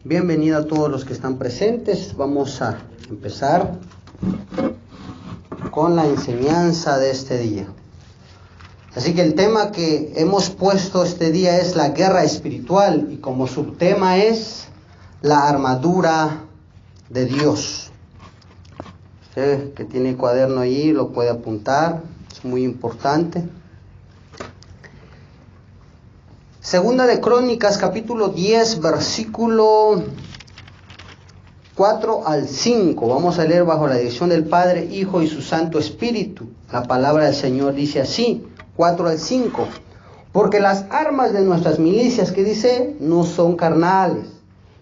Bienvenido a todos los que están presentes. Vamos a empezar con la enseñanza de este día. Así que el tema que hemos puesto este día es la guerra espiritual y como subtema es la armadura de Dios. Usted que tiene cuaderno ahí lo puede apuntar, es muy importante. Segunda de Crónicas, capítulo 10, versículo 4 al 5. Vamos a leer bajo la dirección del Padre, Hijo y su Santo Espíritu. La palabra del Señor dice así, 4 al 5. Porque las armas de nuestras milicias, que dice, no son carnales,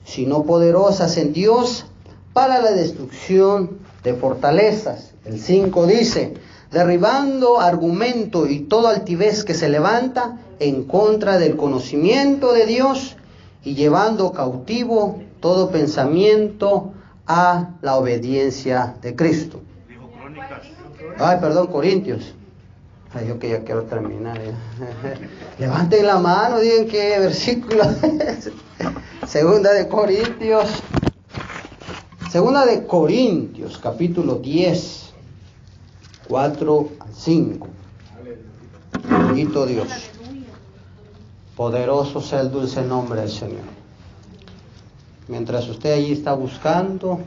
sino poderosas en Dios para la destrucción de fortalezas. El 5 dice, derribando argumento y toda altivez que se levanta en contra del conocimiento de Dios y llevando cautivo todo pensamiento a la obediencia de Cristo. Dijo Crónicas. Corintios. Yo que ya quiero terminar. Levanten la mano, digan qué versículo. Segunda de Corintios, capítulo 10, 4 al 5. Bendito Dios. Poderoso sea el dulce nombre del Señor. Mientras usted allí está buscando,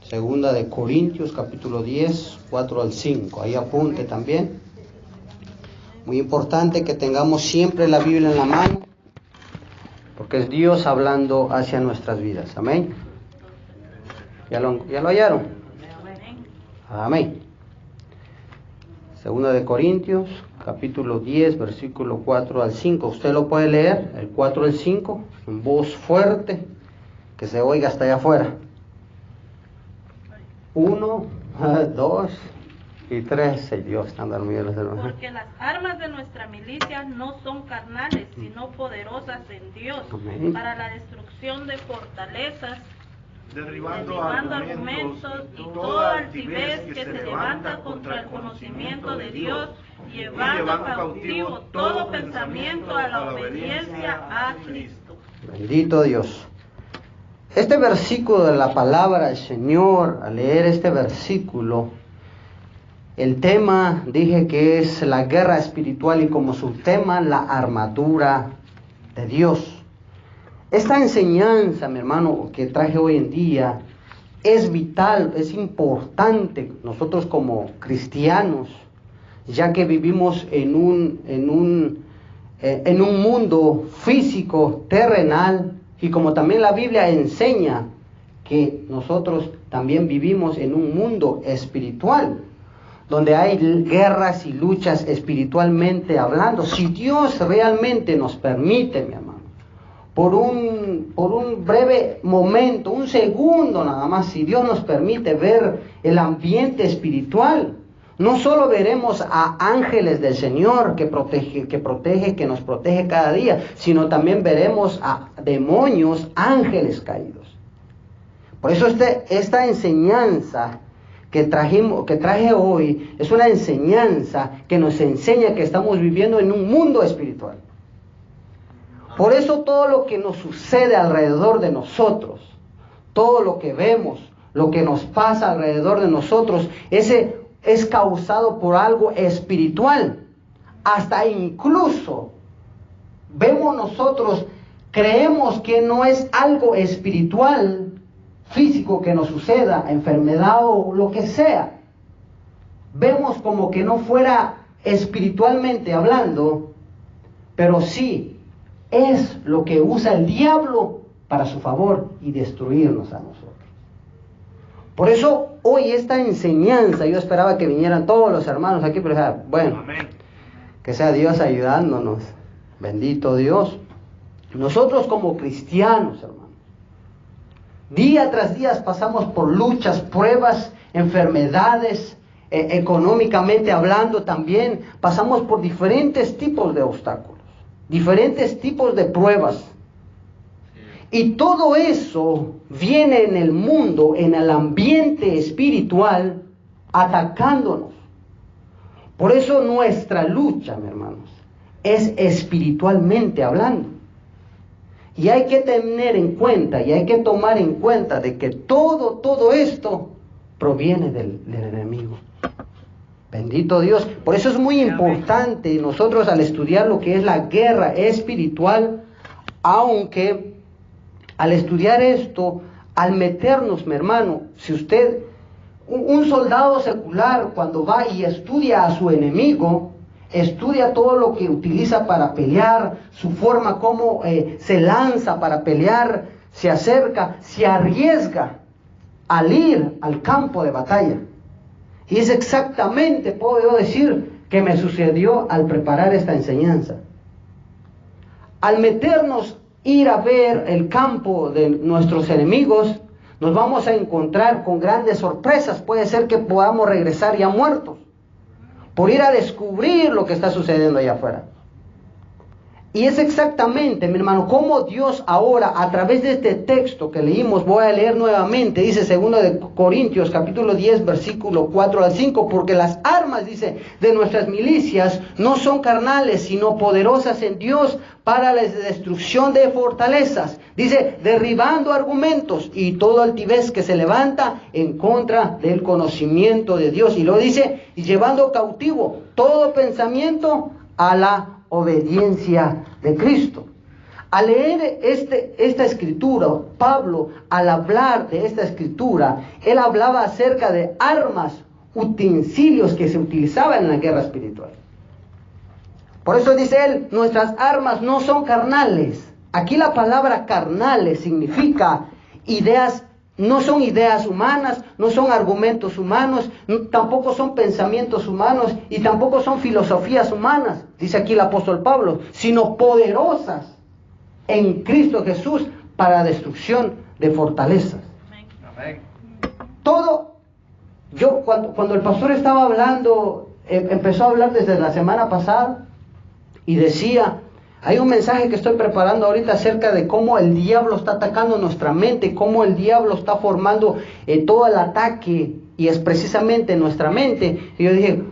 Segunda de Corintios, capítulo 10, 4 al 5. Ahí apunte también. Muy importante que tengamos siempre la Biblia en la mano, porque es Dios hablando hacia nuestras vidas. Amén. ¿Ya lo hallaron? Amén. Segunda de Corintios, capítulo 10, versículo 4 al 5. Usted lo puede leer, el 4 al 5, en voz fuerte, que se oiga hasta allá afuera. 1, 2 y 3. Ay, Dios, están dormidos los hermanos. Porque las armas de nuestra milicia no son carnales, sino poderosas en Dios, Amén. para la destrucción de fortalezas, Derribando argumentos y toda altivez que se levanta contra el conocimiento de Dios, llevando cautivo todo pensamiento a la obediencia a Cristo. Bendito Dios. Este versículo de la palabra del Señor, al leer este versículo, el tema dije que es la guerra espiritual y como subtema la armadura de Dios. Esta enseñanza, mi hermano, que traje hoy en día, es vital, es importante nosotros como cristianos, ya que vivimos en un mundo físico, terrenal, y como también la Biblia enseña que nosotros también vivimos en un mundo espiritual, donde hay guerras y luchas espiritualmente hablando. Si Dios realmente nos permite, mi hermano, por un breve momento, un segundo nada más, si Dios nos permite ver el ambiente espiritual, no solo veremos a ángeles del Señor que nos protege cada día, sino también veremos a demonios, ángeles caídos. Por eso esta enseñanza que traje hoy es una enseñanza que nos enseña que estamos viviendo en un mundo espiritual. Por eso todo lo que nos sucede alrededor de nosotros, todo lo que vemos, lo que nos pasa alrededor de nosotros, ese es causado por algo espiritual. Hasta incluso vemos nosotros, creemos que no es algo espiritual, físico que nos suceda, enfermedad o lo que sea. Vemos como que no fuera espiritualmente hablando, pero sí es lo que usa el diablo para su favor y destruirnos a nosotros. Por eso hoy esta enseñanza, yo esperaba que vinieran todos los hermanos aquí, pero bueno, amén, que sea Dios ayudándonos. Bendito Dios. Nosotros como cristianos, hermanos, día tras día pasamos por luchas, pruebas, enfermedades, económicamente hablando también, pasamos por diferentes tipos de obstáculos, diferentes tipos de pruebas. Y todo eso viene en el mundo, en el ambiente espiritual, atacándonos. Por eso nuestra lucha, mis hermanos, es espiritualmente hablando. Y hay que tener en cuenta y hay que tomar en cuenta de que todo esto proviene del enemigo. Bendito Dios. Por eso es muy importante nosotros al estudiar lo que es la guerra espiritual, aunque al estudiar esto, al meternos, mi hermano, si usted, un soldado secular cuando va y estudia a su enemigo, estudia todo lo que utiliza para pelear, su forma, cómo se lanza para pelear, se acerca, se arriesga al ir al campo de batalla. Y es exactamente, puedo yo decir, que me sucedió al preparar esta enseñanza. Al meternos, ir a ver el campo de nuestros enemigos, nos vamos a encontrar con grandes sorpresas. Puede ser que podamos regresar ya muertos, por ir a descubrir lo que está sucediendo allá afuera. Y es exactamente, mi hermano, como Dios ahora, a través de este texto que leímos, voy a leer nuevamente, dice 2 de Corintios, capítulo 10, versículo 4 al 5, porque las armas, dice, de nuestras milicias no son carnales, sino poderosas en Dios para la destrucción de fortalezas. Dice, derribando argumentos y todo altivez que se levanta en contra del conocimiento de Dios. Y luego dice, y llevando cautivo todo pensamiento a la obediencia de Cristo. Al leer esta escritura, Pablo, al hablar de esta escritura, él hablaba acerca de armas, utensilios que se utilizaban en la guerra espiritual. Por eso dice él, nuestras armas no son carnales. Aquí la palabra carnales significa ideas. No son ideas humanas, no son argumentos humanos, tampoco son pensamientos humanos y tampoco son filosofías humanas, dice aquí el apóstol Pablo, sino poderosas en Cristo Jesús para destrucción de fortalezas. Amén. Todo, cuando el pastor estaba hablando, empezó a hablar desde la semana pasada y decía, hay un mensaje que estoy preparando ahorita acerca de cómo el diablo está atacando nuestra mente, cómo el diablo está formando todo el ataque, y es precisamente nuestra mente. Y yo dije,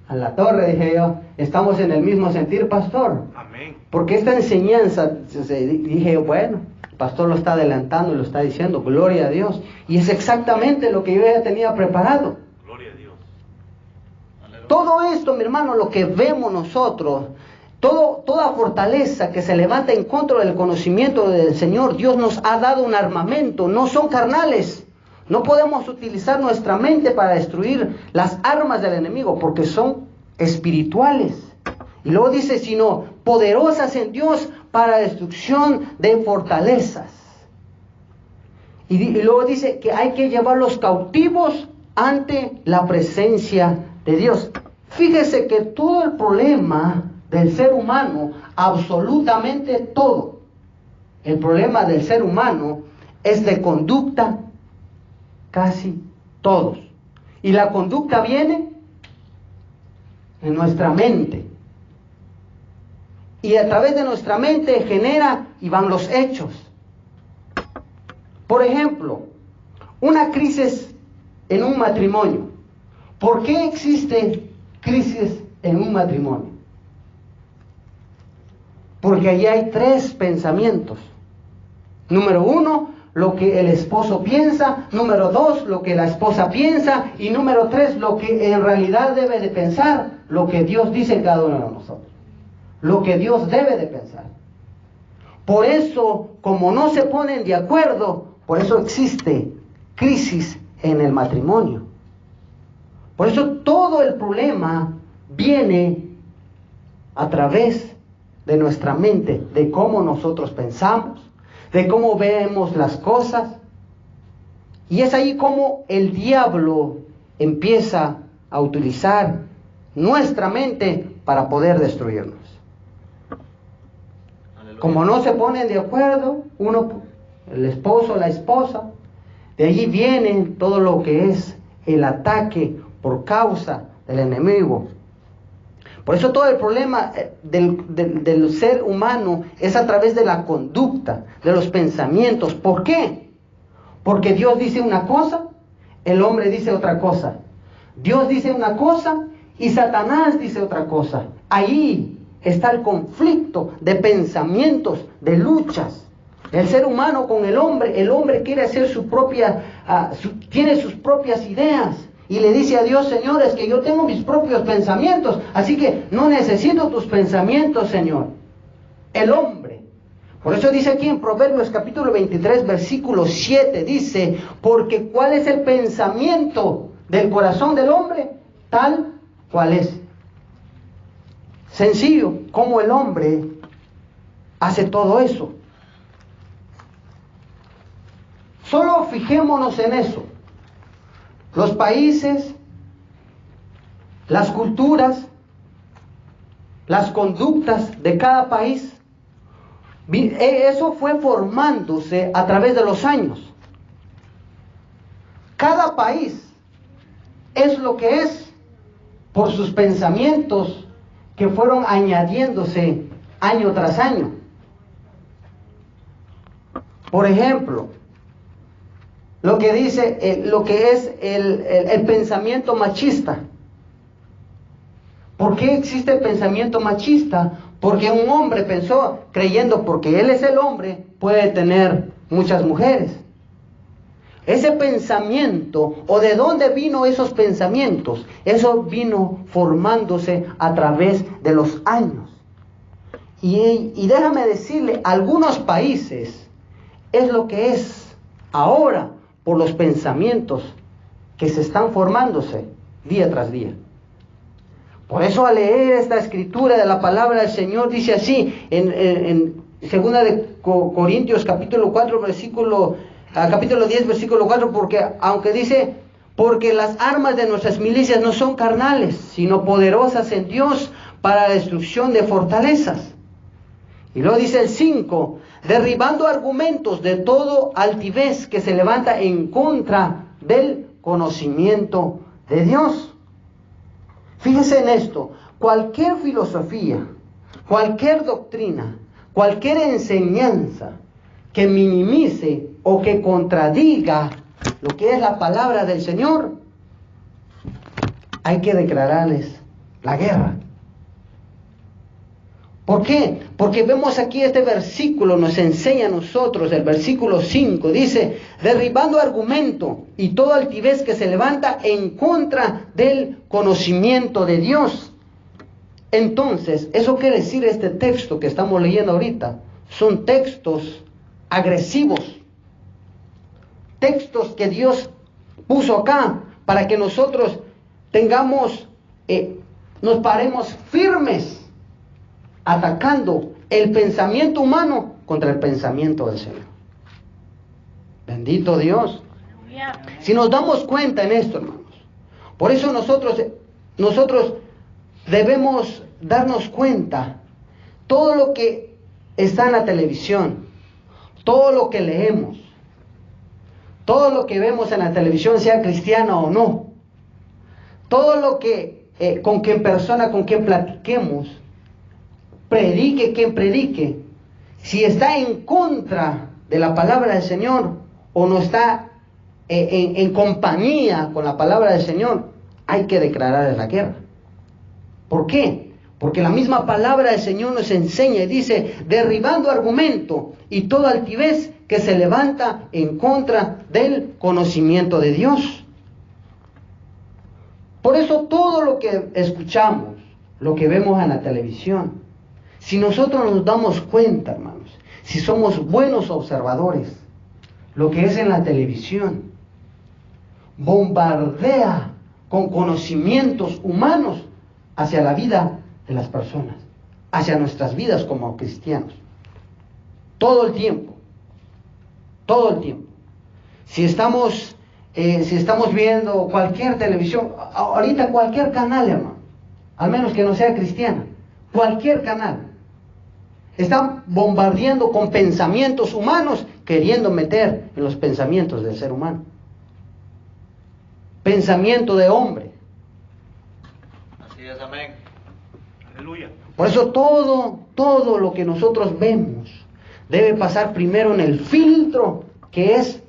a la torre, dije yo, estamos en el mismo sentir, pastor. Amén. Porque esta enseñanza, dije yo, bueno, el pastor lo está adelantando y lo está diciendo, gloria a Dios. Y es exactamente lo que yo ya tenía preparado. Gloria a Dios. Aleluya. Todo esto, mi hermano, lo que vemos nosotros, toda fortaleza que se levanta en contra del conocimiento del Señor, Dios nos ha dado un armamento, no son carnales. No podemos utilizar nuestra mente para destruir las armas del enemigo, porque son espirituales. Y luego dice, sino poderosas en Dios para destrucción de fortalezas. Y luego dice que hay que llevarlos cautivos ante la presencia de Dios. Fíjese que todo el problema del ser humano, absolutamente todo, el problema del ser humano es de conducta, casi todos. Y la conducta viene en nuestra mente. Y a través de nuestra mente genera y van los hechos. Por ejemplo, una crisis en un matrimonio. ¿Por qué existe crisis en un matrimonio? Porque allí hay 3 pensamientos. Número 1, lo que el esposo piensa. Número 2, lo que la esposa piensa. Y número 3, lo que en realidad debe de pensar. Lo que Dios dice en cada uno de nosotros. Lo que Dios debe de pensar. Por eso, como no se ponen de acuerdo, por eso existe crisis en el matrimonio. Por eso todo el problema viene a través de nuestra mente, de cómo nosotros pensamos, de cómo vemos las cosas. Y es ahí como el diablo empieza a utilizar nuestra mente para poder destruirnos. Aleluya. Como no se ponen de acuerdo, el esposo, la esposa, de allí viene todo lo que es el ataque por causa del enemigo. Por eso todo el problema del ser humano es a través de la conducta, de los pensamientos. ¿Por qué? Porque Dios dice una cosa, el hombre dice otra cosa. Dios dice una cosa y Satanás dice otra cosa. Ahí está el conflicto de pensamientos, de luchas. El ser humano con el hombre quiere hacer tiene sus propias ideas. Y le dice a Dios, Señor, es que yo tengo mis propios pensamientos, así que no necesito tus pensamientos, Señor. El hombre. Por eso dice aquí en Proverbios capítulo 23, versículo 7, dice, porque ¿cuál es el pensamiento del corazón del hombre? Tal cual es. Sencillo, cómo el hombre hace todo eso. Solo fijémonos en eso. Los países, las culturas, las conductas de cada país, eso fue formándose a través de los años. Cada país es lo que es por sus pensamientos que fueron añadiéndose año tras año. Por ejemplo, lo que dice, lo que es el pensamiento machista. ¿Por qué existe el pensamiento machista? Porque un hombre pensó, creyendo porque él es el hombre, puede tener muchas mujeres. Ese pensamiento, o de dónde vino esos pensamientos, eso vino formándose a través de los años. Y déjame decirle, algunos países es lo que es ahora, por los pensamientos que se están formándose día tras día. Por eso al leer esta escritura de la palabra del Señor, dice así, en 2 de Corintios capítulo 4, capítulo 10, versículo 4, porque aunque dice, porque las armas de nuestras milicias no son carnales, sino poderosas en Dios para la destrucción de fortalezas. Y luego dice el 5, derribando argumentos de todo altivez que se levanta en contra del conocimiento de Dios. Fíjese en esto, cualquier filosofía, cualquier doctrina, cualquier enseñanza que minimice o que contradiga lo que es la palabra del Señor, hay que declararles la guerra. ¿Por qué? Porque vemos aquí este versículo, nos enseña a nosotros, el versículo 5, dice, derribando argumento y toda altivez que se levanta en contra del conocimiento de Dios. Entonces, eso quiere decir este texto que estamos leyendo ahorita, son textos agresivos, textos que Dios puso acá para que nosotros nos paremos firmes, atacando el pensamiento humano contra el pensamiento del Señor. Bendito Dios. Si nos damos cuenta en esto, hermanos, por eso nosotros debemos darnos cuenta, todo lo que está en la televisión, todo lo que leemos, todo lo que vemos en la televisión, sea cristiana o no, todo lo que, con quien persona, con quien platiquemos, predique quien predique, si está en contra de la palabra del Señor o no está en compañía con la palabra del Señor, hay que declararle la guerra. ¿Por qué? Porque la misma palabra del Señor nos enseña y dice, derribando argumento y toda altivez que se levanta en contra del conocimiento de Dios. Por eso todo lo que escuchamos, lo que vemos en la televisión, si nosotros nos damos cuenta, hermanos, si somos buenos observadores, lo que es en la televisión bombardea con conocimientos humanos hacia la vida de las personas, hacia nuestras vidas como cristianos. Todo el tiempo. Todo el tiempo. Si estamos viendo cualquier televisión, ahorita cualquier canal, hermano, al menos que no sea cristiana, cualquier canal, están bombardeando con pensamientos humanos, queriendo meter en los pensamientos del ser humano. Pensamiento de hombre. Así es, amén. Aleluya. Por eso todo lo que nosotros vemos debe pasar primero en el filtro que es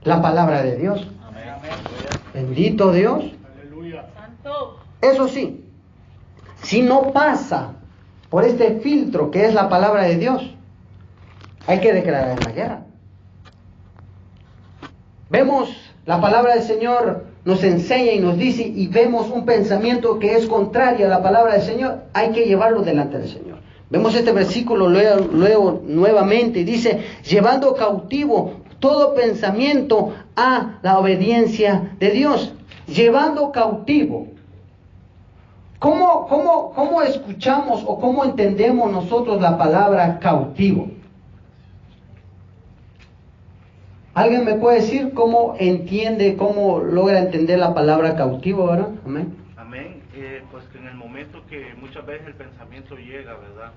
la palabra de Dios. Amén. Bendito Dios. Aleluya. Santo. Eso sí, si no pasa por este filtro que es la palabra de Dios, Hay que declarar la guerra. Vemos la palabra del Señor, nos enseña y nos dice, y vemos un pensamiento que es contrario a la palabra del Señor, hay que llevarlo delante del Señor. Vemos este versículo luego nuevamente, dice, llevando cautivo todo pensamiento a la obediencia de Dios. Llevando cautivo. ¿Cómo escuchamos o cómo entendemos nosotros la palabra cautivo? ¿Alguien me puede decir cómo entiende, cómo logra entender la palabra cautivo, verdad? Amén. Amén. Pues que en el momento que muchas veces el pensamiento llega, ¿verdad?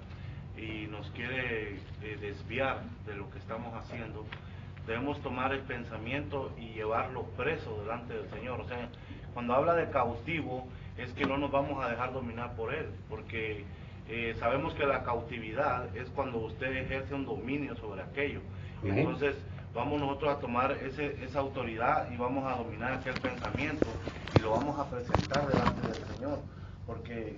Y nos quiere desviar de lo que estamos haciendo, debemos tomar el pensamiento y llevarlo preso delante del Señor. O sea, cuando habla de cautivo, es que no nos vamos a dejar dominar por Él, porque sabemos que la cautividad es cuando usted ejerce un dominio sobre aquello. Amén. Entonces, vamos nosotros a tomar esa autoridad y vamos a dominar aquel pensamiento y lo vamos a presentar delante del Señor. Porque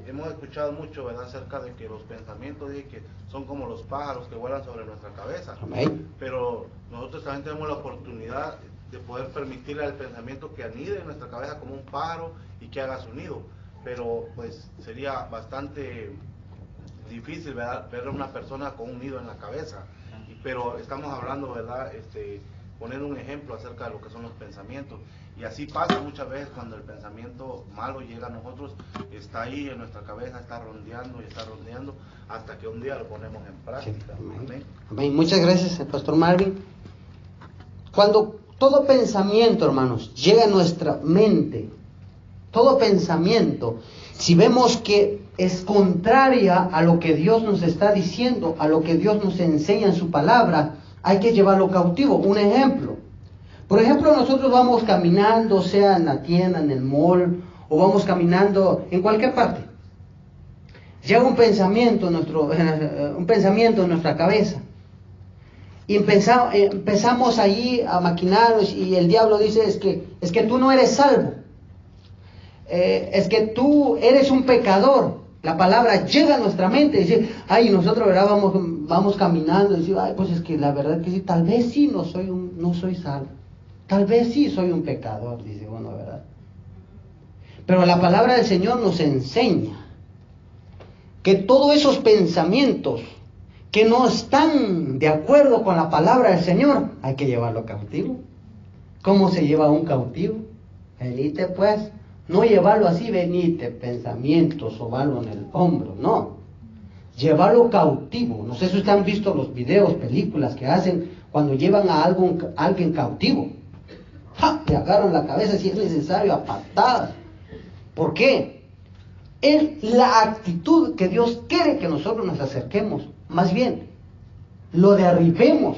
hemos escuchado mucho, ¿verdad?, acerca de que los pensamientos que son como los pájaros que vuelan sobre nuestra cabeza. Amén. Pero nosotros también tenemos la oportunidad de poder permitirle al pensamiento que anide en nuestra cabeza como un pájaro y que haga su nido. Pero pues sería bastante difícil, ¿verdad?, ver a una persona con un nido en la cabeza. Pero estamos hablando, ¿verdad?, poner un ejemplo acerca de lo que son los pensamientos. Y así pasa muchas veces cuando el pensamiento malo llega a nosotros, está ahí en nuestra cabeza, está rondeando y está rondeando, hasta que un día lo ponemos en práctica. Sí. Amén. Amén. Muchas gracias, Pastor Marvin. Cuando todo pensamiento, hermanos, llega a nuestra mente, todo pensamiento, si vemos que es contraria a lo que Dios nos está diciendo, a lo que Dios nos enseña en su palabra, hay que llevarlo cautivo. Un ejemplo. Por ejemplo, nosotros vamos caminando, sea en la tienda, en el mall, o vamos caminando en cualquier parte. Llega un pensamiento en nuestra cabeza. Y empezamos allí a maquinarnos y el diablo dice, es que tú no eres salvo. Es que tú eres un pecador. La palabra llega a nuestra mente y dice, ay, nosotros, ¿verdad?, vamos caminando y decimos, ay, pues es que la verdad que sí, tal vez sí no soy salvo. Tal vez sí soy un pecador, dice uno, ¿verdad? Pero la palabra del Señor nos enseña que todos esos pensamientos que no están de acuerdo con la palabra del Señor, hay que llevarlo cautivo. ¿Cómo se lleva un cautivo? Venite pues, no llevarlo así, venite, pensamientos, sobarlo en el hombro, no. Llevarlo cautivo. No sé si ustedes han visto los videos, películas que hacen cuando llevan a alguien cautivo. ¡Ja! Le agarran la cabeza si es necesario a patadas. ¿Por qué? Es la actitud que Dios quiere que nosotros nos acerquemos. Más bien, lo derribemos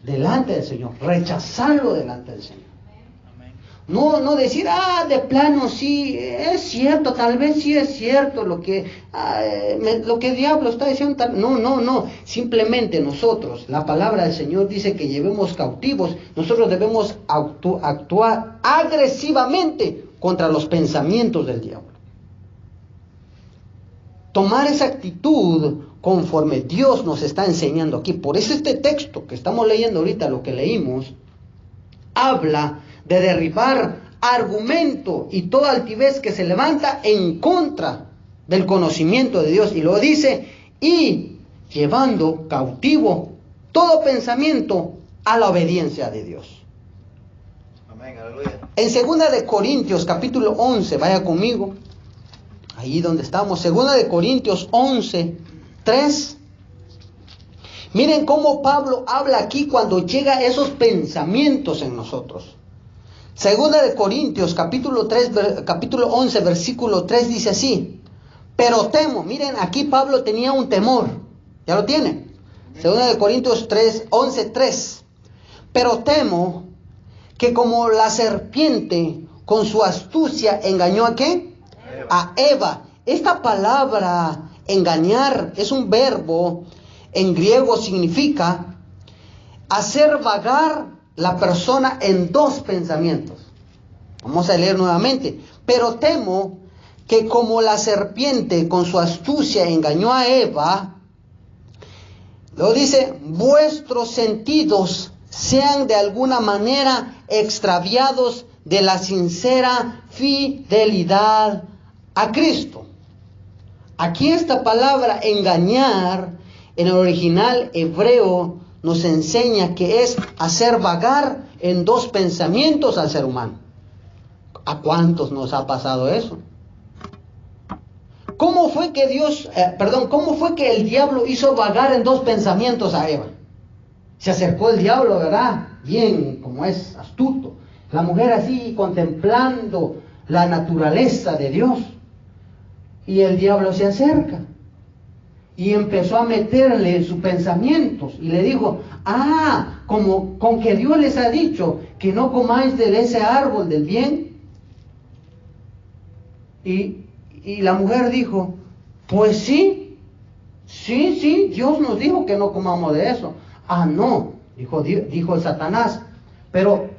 delante del Señor, rechazarlo delante del Señor. No decir, de plano sí, es cierto, tal vez sí es cierto lo que el diablo está diciendo. No, simplemente nosotros, la palabra del Señor dice que llevemos cautivos, nosotros debemos actuar agresivamente contra los pensamientos del diablo. Tomar esa actitud conforme Dios nos está enseñando aquí. Por eso este texto que estamos leyendo ahorita, lo que leímos, habla de derribar argumento y toda altivez que se levanta en contra del conocimiento de Dios. Y lo dice, y llevando cautivo todo pensamiento a la obediencia de Dios. Amén, aleluya. En 2 de Corintios capítulo 11, vaya conmigo, ahí donde estamos, 2 de Corintios 11, 3. Miren cómo Pablo habla aquí cuando llega esos pensamientos en nosotros. 2 de Corintios capítulo 11 versículo 3 dice así: pero temo. Miren, aquí Pablo tenía un temor. ¿Ya lo tienen? 2 de Corintios 11, 3. Pero temo que como la serpiente con su astucia engañó ¿a qué? A Eva. Esta palabra engañar es un verbo en griego, significa hacer vagar la persona en dos pensamientos. Vamos a leer nuevamente. Pero temo que como la serpiente con su astucia engañó a Eva, Luego dice, vuestros sentidos sean de alguna manera extraviados de la sincera fidelidad a Cristo. Aquí esta palabra engañar en el original hebreo nos enseña que es hacer vagar en dos pensamientos al ser humano. ¿A cuántos nos ha pasado eso? ¿Cómo fue que cómo fue que el diablo hizo vagar en dos pensamientos a Eva? Se acercó el diablo, ¿verdad? Bien, como es astuto. La mujer así contemplando la naturaleza de Dios. Y el diablo se acerca. Y empezó a meterle en sus pensamientos. Y le dijo, como con que Dios les ha dicho que no comáis de ese árbol del bien. Y la mujer dijo, pues sí, Dios nos dijo que no comamos de eso. No, dijo Satanás, pero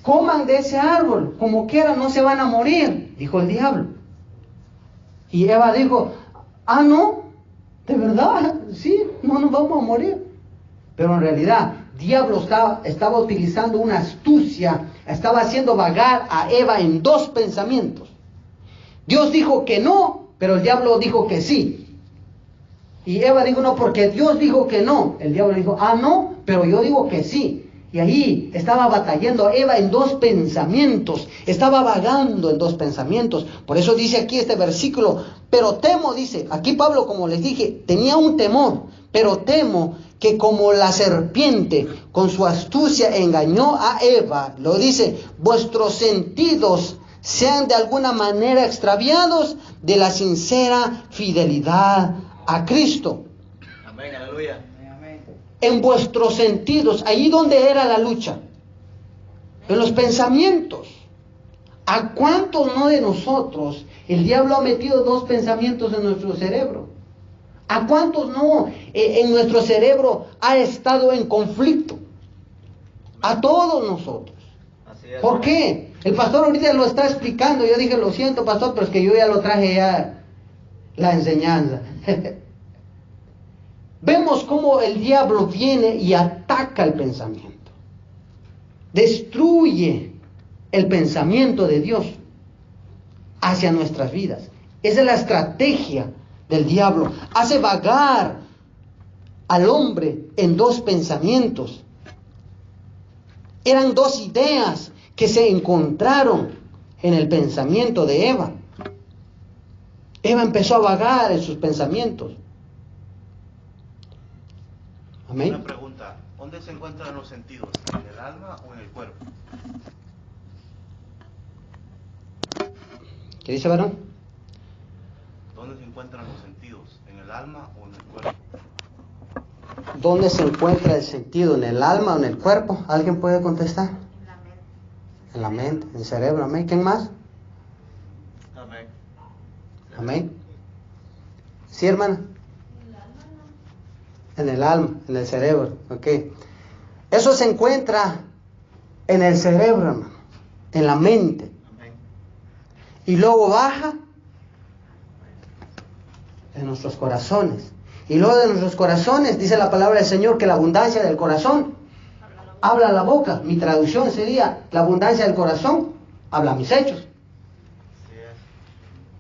coman de ese árbol, como quiera no se van a morir, dijo el diablo. Y Eva dijo, no, de verdad, sí, no nos vamos a morir. Pero en realidad, diablo estaba utilizando una astucia, estaba haciendo vagar a Eva en dos pensamientos. Dios dijo que no, pero el diablo dijo que sí. Y Eva dijo no, porque Dios dijo que no. El diablo dijo, no, pero yo digo que sí. Y ahí estaba batallando Eva en dos pensamientos. Estaba vagando en dos pensamientos. Por eso dice aquí este versículo, pero temo, dice, aquí Pablo, como les dije, tenía un temor, pero temo que como la serpiente con su astucia engañó a Eva, lo dice, vuestros sentidos sean de alguna manera extraviados de la sincera fidelidad a Cristo. Amén, aleluya. En vuestros sentidos, allí donde era la lucha, en los pensamientos. ¿A cuántos no de nosotros el diablo ha metido dos pensamientos en nuestro cerebro? ¿A cuántos no en nuestro cerebro ha estado en conflicto? A todos nosotros. ¿Por qué? El pastor ahorita lo está explicando. Yo dije, lo siento, pastor, pero es que yo ya lo traje ya la enseñanza. Vemos cómo el diablo viene y ataca el pensamiento. Destruye el pensamiento de Dios hacia nuestras vidas. Esa es la estrategia del diablo. Hace vagar al hombre en dos pensamientos. Eran dos ideas que se encontraron en el pensamiento de Eva. Eva empezó a vagar en sus pensamientos. Amén. Una pregunta, ¿dónde se encuentran los sentidos? ¿En el alma o en el cuerpo? ¿Qué dice, varón? ¿Dónde se encuentran los sentidos? ¿En el alma o en el cuerpo? ¿Dónde se encuentra el sentido? ¿En el alma o en el cuerpo? ¿Alguien puede contestar? En la mente, en el cerebro, amén. ¿Quién más? Amén. Amén. ¿Sí, hermana? En el alma, en el cerebro, ok. Eso se encuentra en el cerebro, hermano, en la mente. Amén. Y luego baja en nuestros corazones. Y luego de nuestros corazones, dice la palabra del Señor, que la abundancia del corazón habla la boca. Mi traducción sería, la abundancia del corazón habla mis hechos.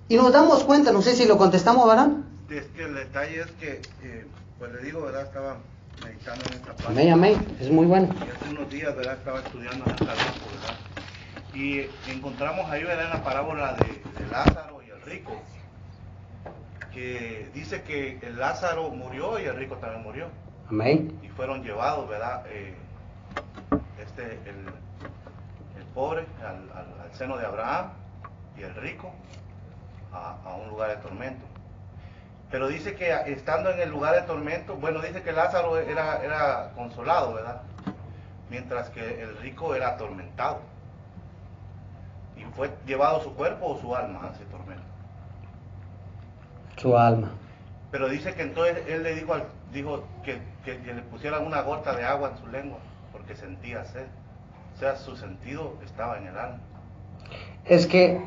Y nos damos cuenta, no sé si lo contestamos, varón. Es que el detalle es que, pues le digo, ¿verdad? Estaba meditando en esta parte. Amén, amén, es muy bueno. Y hace unos días, ¿verdad? Estaba estudiando en el ¿verdad? Y encontramos ahí, ¿verdad? En la parábola de Lázaro y el rico, que dice que el Lázaro murió y el rico también murió. Amén. Y fueron llevados, ¿verdad? El pobre al seno de Abraham y el rico a un lugar de tormento. Pero dice que estando en el lugar de tormento, bueno, dice que Lázaro era consolado, ¿verdad? Mientras que el rico era atormentado. ¿Y fue llevado su cuerpo o su alma a ese tormento? Su alma. Pero dice que entonces él le dijo que le pusieran una gota de agua en su lengua, porque sentía sed. O sea, su sentido estaba en el alma. Es que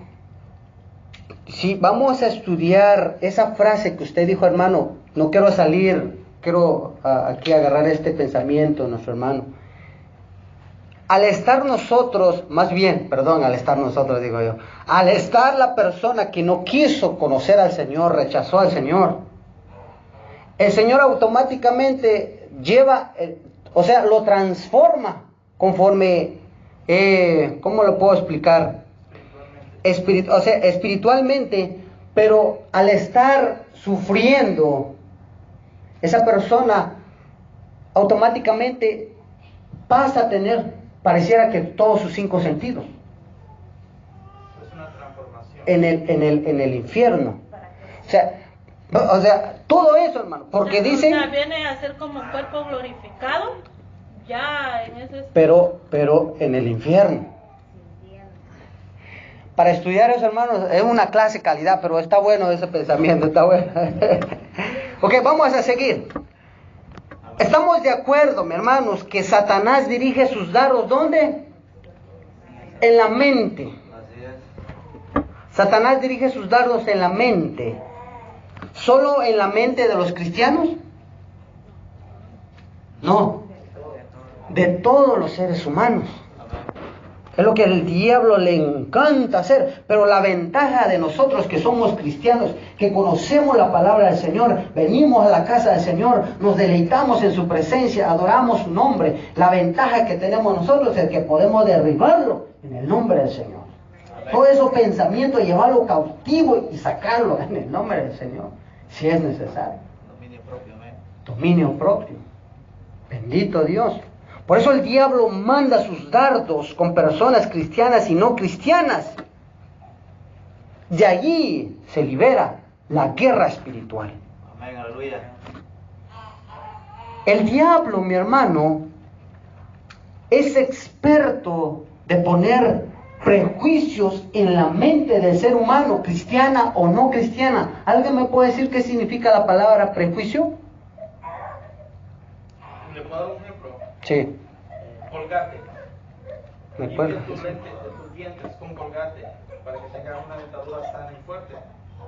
si vamos a estudiar esa frase que usted dijo, hermano, no quiero salir quiero aquí agarrar este pensamiento de nuestro hermano. Al estar nosotros, al estar la persona que no quiso conocer al Señor, rechazó al Señor, el Señor automáticamente lo transforma conforme, ¿cómo lo puedo explicar? Espiritualmente, pero al estar sufriendo, esa persona automáticamente pasa a tener, pareciera que todos sus 5 sentidos. Es una transformación. En el infierno. O sea, todo eso, hermano, porque dicen... O sea, viene a ser como un cuerpo glorificado, ya en ese... Pero en el infierno. Para estudiar eso, hermanos, es una clase de calidad, pero está bueno ese pensamiento, está bueno. Ok, vamos a seguir. Estamos de acuerdo, mis hermanos, que Satanás dirige sus dardos, ¿dónde? En la mente. Satanás dirige sus dardos en la mente. ¿Solo en la mente de los cristianos? No, de todos los seres humanos. Es lo que al diablo le encanta hacer. Pero la ventaja de nosotros que somos cristianos, que conocemos la palabra del Señor, venimos a la casa del Señor, nos deleitamos en su presencia, adoramos su nombre. La ventaja que tenemos nosotros es que podemos derribarlo en el nombre del Señor. Todo esos pensamientos, llevarlo cautivo y sacarlo en el nombre del Señor, si es necesario. Dominio propio. Bendito Dios. Por eso el diablo manda sus dardos con personas cristianas y no cristianas. De allí se libera la guerra espiritual. Amén, aleluya. El diablo, mi hermano, es experto de poner prejuicios en la mente del ser humano, cristiana o no cristiana. ¿Alguien me puede decir qué significa la palabra prejuicio? ¿Le puedo dar un ejemplo? Sí. Colgate. ¿Me Y puede? de tus dientes con colgate para que tengas una dentadura sana y fuerte.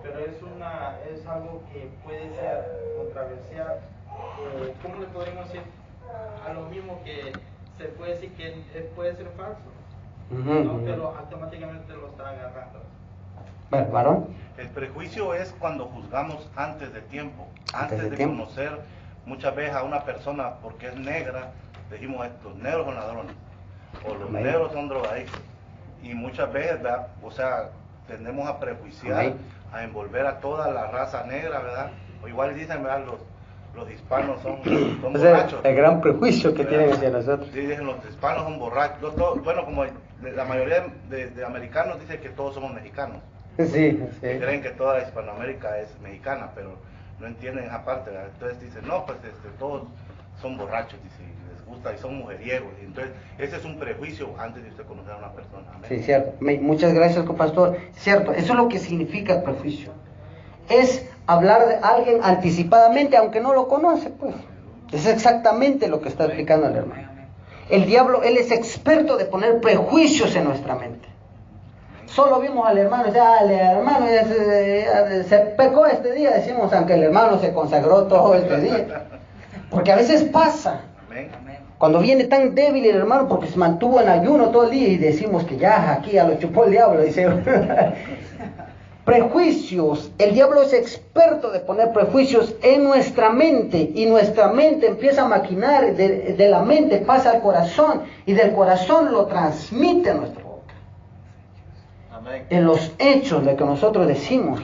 Pero es algo que puede ser controversial. ¿Cómo le podemos decir a lo mismo que se puede decir que puede ser falso? ¿No? Pero automáticamente lo está agarrando. Bueno, varón. El prejuicio es cuando juzgamos antes de tiempo, antes de conocer muchas veces a una persona porque es negra, decimos los negros son ladrones, o los negros son drogadictos, y muchas veces, ¿verdad? O sea, tendemos a prejuiciar, a envolver a toda la raza negra, ¿verdad? O igual dicen, ¿verdad? Los hispanos son borrachos. El gran prejuicio que tienen hacia nosotros. Sí, dicen los hispanos son borrachos. Bueno, como la mayoría de americanos dicen que todos somos mexicanos. Sí. Creen que toda Hispanoamérica es mexicana, pero no entienden esa parte, ¿verdad? Entonces dicen, no, pues todos son borrachos, dice, les gusta y son mujeriegos. Entonces, ese es un prejuicio antes de usted conocer a una persona. Amén. Sí, cierto. Muchas gracias, pastor. Cierto, eso es lo que significa el prejuicio. Es hablar de alguien anticipadamente, aunque no lo conoce, pues. Es exactamente lo que está explicando el hermano. El diablo, él es experto de poner prejuicios en nuestra mente. Solo vimos al hermano, el hermano se pecó este día, decimos, aunque el hermano se consagró todo este día. Porque a veces pasa, cuando viene tan débil el hermano porque se mantuvo en ayuno todo el día y decimos que ya aquí ya lo chupó el diablo, dice. Prejuicios, el diablo es experto de poner prejuicios en nuestra mente y nuestra mente empieza a maquinar, de la mente pasa al corazón y del corazón lo transmite a nuestra boca. Amén. En los hechos de que nosotros decimos.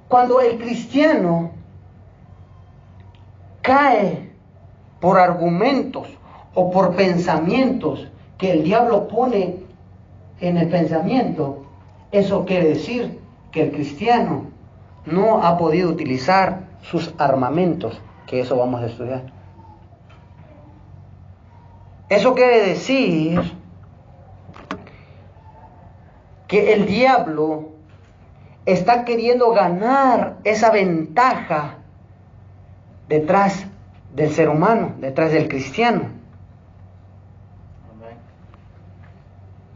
Cuando el cristiano cae por argumentos o por pensamientos que el diablo pone en el pensamiento, eso quiere decir que el cristiano no ha podido utilizar sus armamentos, que eso vamos a estudiar. Eso quiere decir que el diablo está queriendo ganar esa ventaja detrás del ser humano, detrás del cristiano.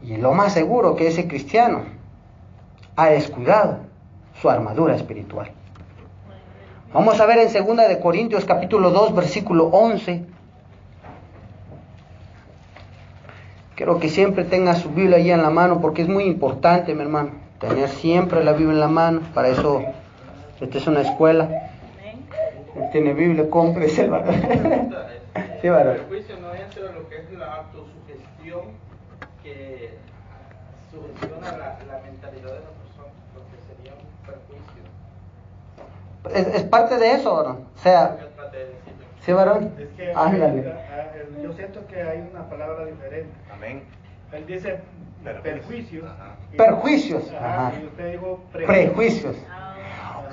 Y lo más seguro que ese cristiano ha descuidado su armadura espiritual. Vamos a ver en 2 de Corintios capítulo 2, versículo 11. Quiero que siempre tenga su Biblia ahí en la mano, porque es muy importante, mi hermano, tener siempre la Biblia en la mano. Para eso, esta es una escuela. Tiene Biblia, cómprese el varón. Sí, varón. El juicio no entra en lo que es la autosugestión que sugestiona la mentalidad de la persona, porque sería un perjuicio. Es parte de eso, varón. O sea, sí, varón. Es que Ándale. yo siento que hay una palabra diferente. Amén. Él dice perjuicios. Ajá. Perjuicios. Ajá. Ajá. Y usted dijo Prejuicios.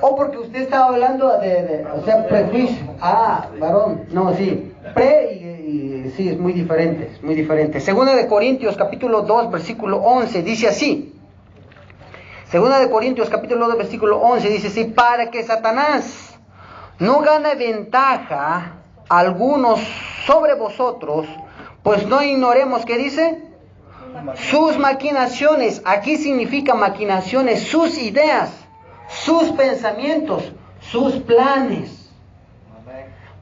O porque usted estaba hablando o sea, prejuicio. Ah, varón. No, sí. Y sí, es muy diferente. Es muy diferente. 2 de Corintios, capítulo 2, versículo 11, dice así. 2 de Corintios, capítulo 2, versículo 11, dice así: para que Satanás no gane ventaja algunos sobre vosotros, pues no ignoremos, ¿qué dice? Sus maquinaciones. Aquí significa maquinaciones, sus ideas, sus pensamientos, sus planes.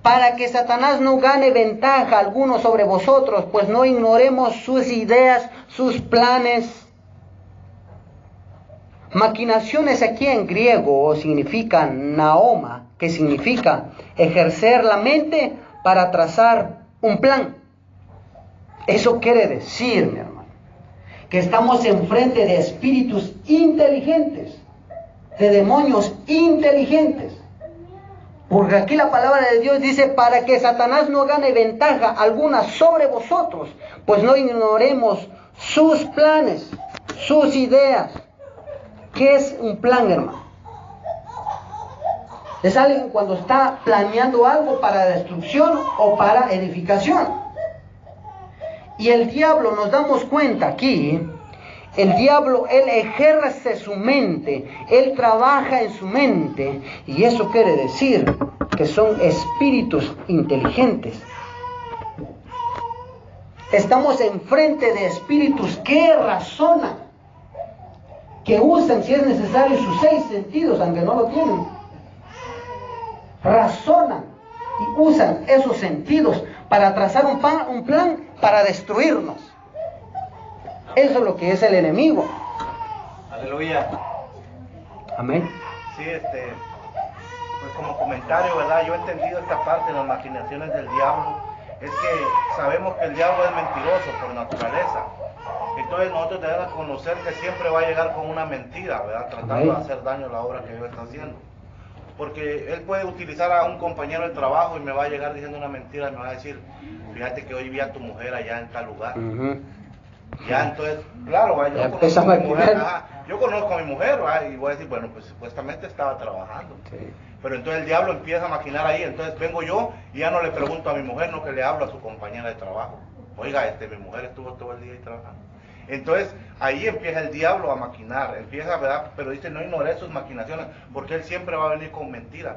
Para que Satanás no gane ventaja alguno sobre vosotros, pues no ignoremos sus ideas, sus planes. Maquinaciones aquí en griego significan naoma, que significa ejercer la mente para trazar un plan. Eso quiere decir, mi hermano, que estamos enfrente de espíritus inteligentes, de demonios inteligentes. Porque aquí la palabra de Dios dice: para que Satanás no gane ventaja alguna sobre vosotros, pues no ignoremos sus planes, sus ideas. ¿Qué es un plan, hermano? Es alguien cuando está planeando algo para destrucción o para edificación. Y el diablo, nos damos cuenta aquí, el diablo, él ejerce su mente, él trabaja en su mente, y eso quiere decir que son espíritus inteligentes. Estamos enfrente de espíritus que razonan, que usan, si es necesario, sus 6 sentidos, aunque no lo tienen. Razonan y usan esos sentidos para trazar un plan para destruirnos. Eso es lo que es el enemigo. Aleluya. Amén. Sí, pues como comentario, ¿verdad? Yo he entendido esta parte de las maquinaciones del diablo. Es que sabemos que el diablo es mentiroso por naturaleza. Entonces nosotros debemos conocer que siempre va a llegar con una mentira, ¿verdad? Tratando de hacer daño a la obra que Dios está haciendo. Porque él puede utilizar a un compañero de trabajo y me va a llegar diciendo una mentira y me va a decir: fíjate que hoy vi a tu mujer allá en tal lugar. Ya, entonces, claro, yo conozco a mi mujer, ¿va? Y voy a decir, bueno, pues supuestamente estaba trabajando. Sí. Pero entonces el diablo empieza a maquinar ahí, entonces vengo yo y ya no le pregunto a mi mujer, no, que le hablo a su compañera de trabajo. Oiga, mi mujer estuvo todo el día ahí trabajando. Entonces ahí empieza el diablo a maquinar, empieza, ¿verdad? Pero dice: no ignore sus maquinaciones, porque él siempre va a venir con mentiras.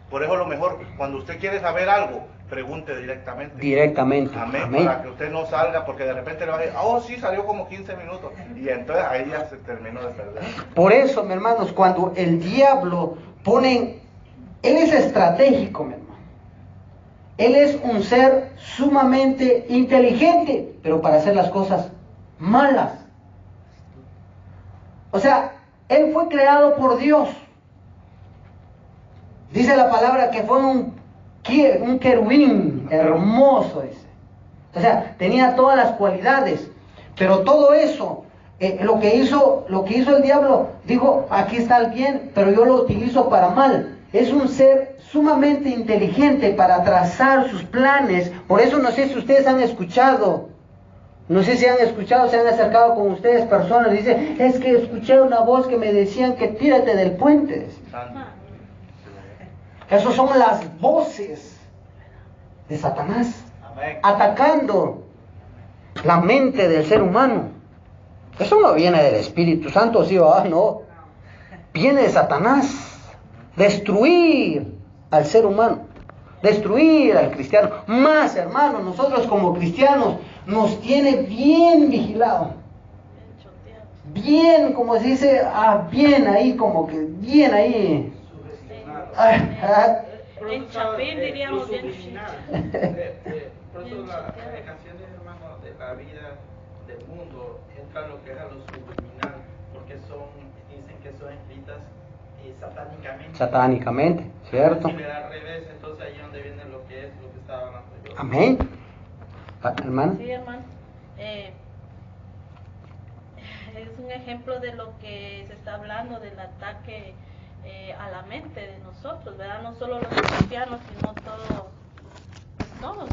Por eso lo mejor, cuando usted quiere saber algo, pregunte directamente. Directamente. Amén. Para que usted no salga, porque de repente le va a decir: oh, sí, salió como 15 minutos. Y entonces ahí ya se terminó de perder. Por eso, mis hermanos, cuando el diablo pone, él es estratégico, mi hermano. Él es un ser sumamente inteligente, pero para hacer las cosas malas. O sea, él fue creado por Dios. Dice la palabra que fue un querubín hermoso, dice. O sea, tenía todas las cualidades, pero todo eso, lo que hizo el diablo, dijo: aquí está el bien, pero yo lo utilizo para mal. Es un ser sumamente inteligente para trazar sus planes. Por eso no sé si ustedes han escuchado, se han acercado con ustedes personas, dicen: es que escuché una voz que me decían que tírate del puente. Esas son las voces de Satanás. Amén. Atacando la mente del ser humano. Eso no viene del Espíritu Santo, ¿sí o no? Viene de Satanás. Destruir al ser humano, destruir al cristiano. Más, hermanos, nosotros como cristianos nos tiene bien vigilado. Bien, como se dice, bien ahí, como que bien ahí. En Chapín diríamos bien por eso las canciones, hermano, de la vida del mundo entra lo que es a lo subliminal, porque dicen que son escritas satánicamente. Satánicamente, ¿cierto? Si le da al revés, entonces ahí es donde viene lo que estaba hablando yo. Amén. Hermano. Sí, hermano. Es un ejemplo de lo que se está hablando, del ataque a la mente de nosotros, ¿verdad? No solo los cristianos, sino todos,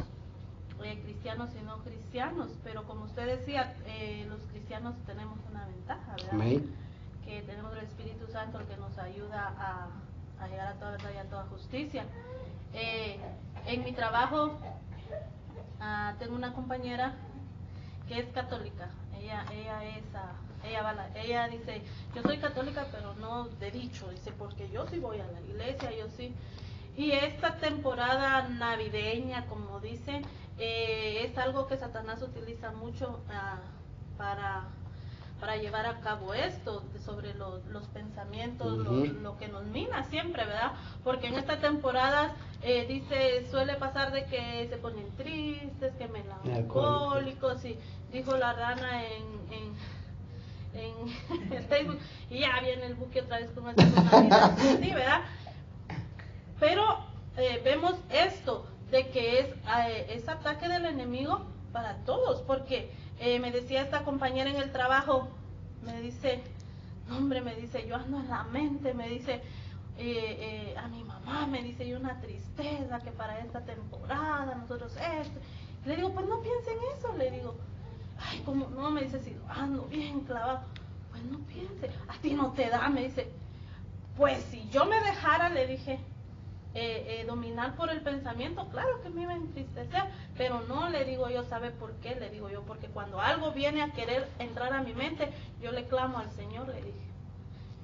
cristianos y no cristianos. Pero como usted decía, los cristianos tenemos una ventaja, ¿verdad? Amén. Que tenemos el Espíritu Santo, el que nos ayuda a llegar a toda verdad y a toda justicia. En mi trabajo tengo una compañera que es católica. Ella dice, yo soy católica, pero no de dicho, dice, porque yo sí voy a la iglesia, yo sí. Y esta temporada navideña, como dice, es algo que Satanás utiliza mucho para llevar a cabo esto, sobre los pensamientos, lo que nos mina siempre, ¿verdad? Porque en esta temporada, dice, suele pasar de que se ponen tristes, que melancólicos, y dijo la rana en Facebook, y ya viene el buque otra vez con esta Navidad, sí, ¿verdad? Pero vemos esto, de que es ataque del enemigo para todos, porque me decía esta compañera en el trabajo, me dice, hombre, me dice, yo ando en la mente, me dice, a mi mamá, me dice, y una tristeza que para esta temporada nosotros esto. Le digo, pues no piensen eso, le digo, ay, como no, me dice, si ando bien clavado, pues no piense, a ti no te da, me dice, pues si yo me dejara, le dije, dominar por el pensamiento, claro que me iba a entristecer, pero no, le digo yo, ¿sabe por qué? Le digo yo, porque cuando algo viene a querer entrar a mi mente, yo le clamo al Señor, le dije,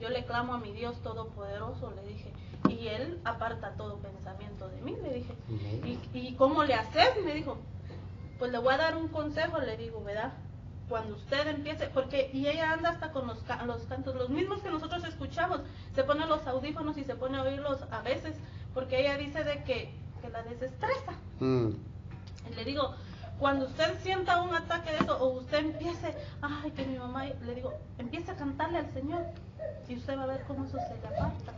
yo le clamo a mi Dios Todopoderoso, le dije, y Él aparta todo pensamiento de mí, le dije. ¿Y cómo le haces? Me dijo, pues le voy a dar un consejo, le digo, ¿verdad? Cuando usted empiece, y ella anda hasta con los cantos, los mismos que nosotros escuchamos, se pone los audífonos y se pone a oírlos a veces, porque ella dice de que la desestresa. Y le digo, cuando usted sienta un ataque de eso, o usted empiece, ay, que mi mamá, le digo, empiece a cantarle al Señor, y usted va a ver cómo eso se le aparta.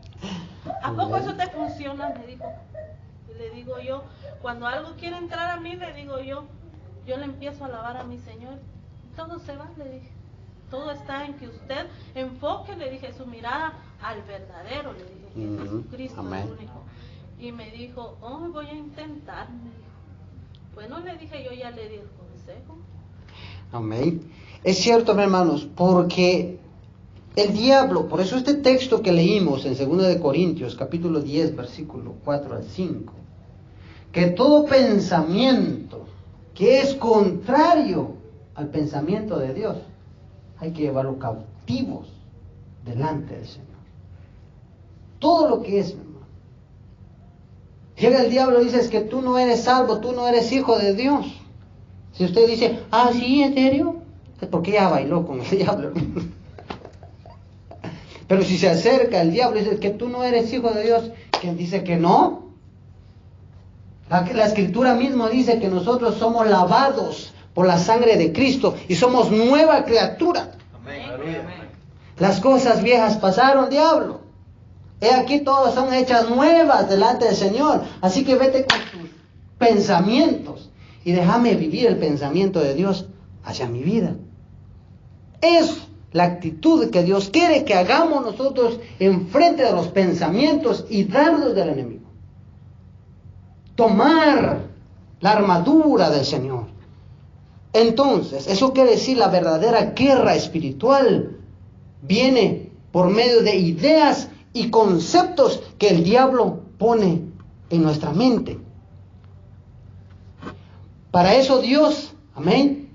¿A poco eso te funciona? Me dijo. Y le digo yo, cuando algo quiere entrar a mí, le digo yo le empiezo a alabar a mi Señor, todo se va, le dije. Todo está en que usted enfoque, le dije, su mirada al verdadero, le dije, que es Jesucristo, el único. Y me dijo, voy a intentar, me dijo. Bueno, le dije, yo ya le di el consejo. Amén. Es cierto, hermanos, porque el diablo, por eso este texto que leímos en 2 de Corintios, capítulo 10, versículo 4 al 5, que todo pensamiento que es contrario al pensamiento de Dios, hay que llevarlo cautivos delante del Señor. Todo lo que es, hermano. Llega el diablo y dice, es que tú no eres salvo, tú no eres hijo de Dios. Si usted dice, sí, ¿en serio? Es porque ya bailó con el diablo, hermano. Pero si se acerca el diablo y dice que tú no eres hijo de Dios, quien dice que no. La escritura misma dice que nosotros somos lavados por la sangre de Cristo y somos nueva criatura. Amén. Las cosas viejas pasaron, diablo. He aquí todas son hechas nuevas delante del Señor. Así que vete con tus pensamientos y déjame vivir el pensamiento de Dios hacia mi vida. Es la actitud que Dios quiere que hagamos nosotros en frente de los pensamientos y dardos del enemigo. Tomar la armadura del Señor. Entonces, eso quiere decir la verdadera guerra espiritual viene por medio de ideas y conceptos que el diablo pone en nuestra mente. Para eso Dios, amén,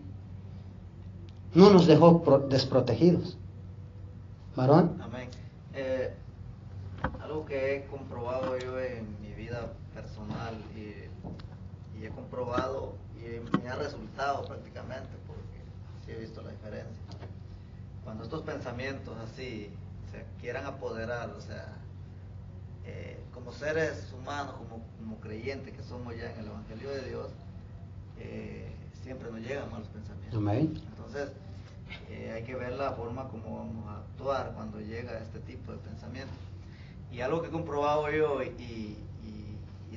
no nos dejó desprotegidos. ¿Varón? Amén. Algo que he comprobado yo en mi vida personal y he comprobado y me ha resultado prácticamente, porque sí he visto la diferencia. Cuando estos pensamientos así se quieran apoderar, o sea, como seres humanos, como creyentes que somos ya en el Evangelio de Dios, siempre nos llegan malos pensamientos. Amén. Entonces, hay que ver la forma como vamos a actuar cuando llega este tipo de pensamiento. Y algo que he comprobado yo y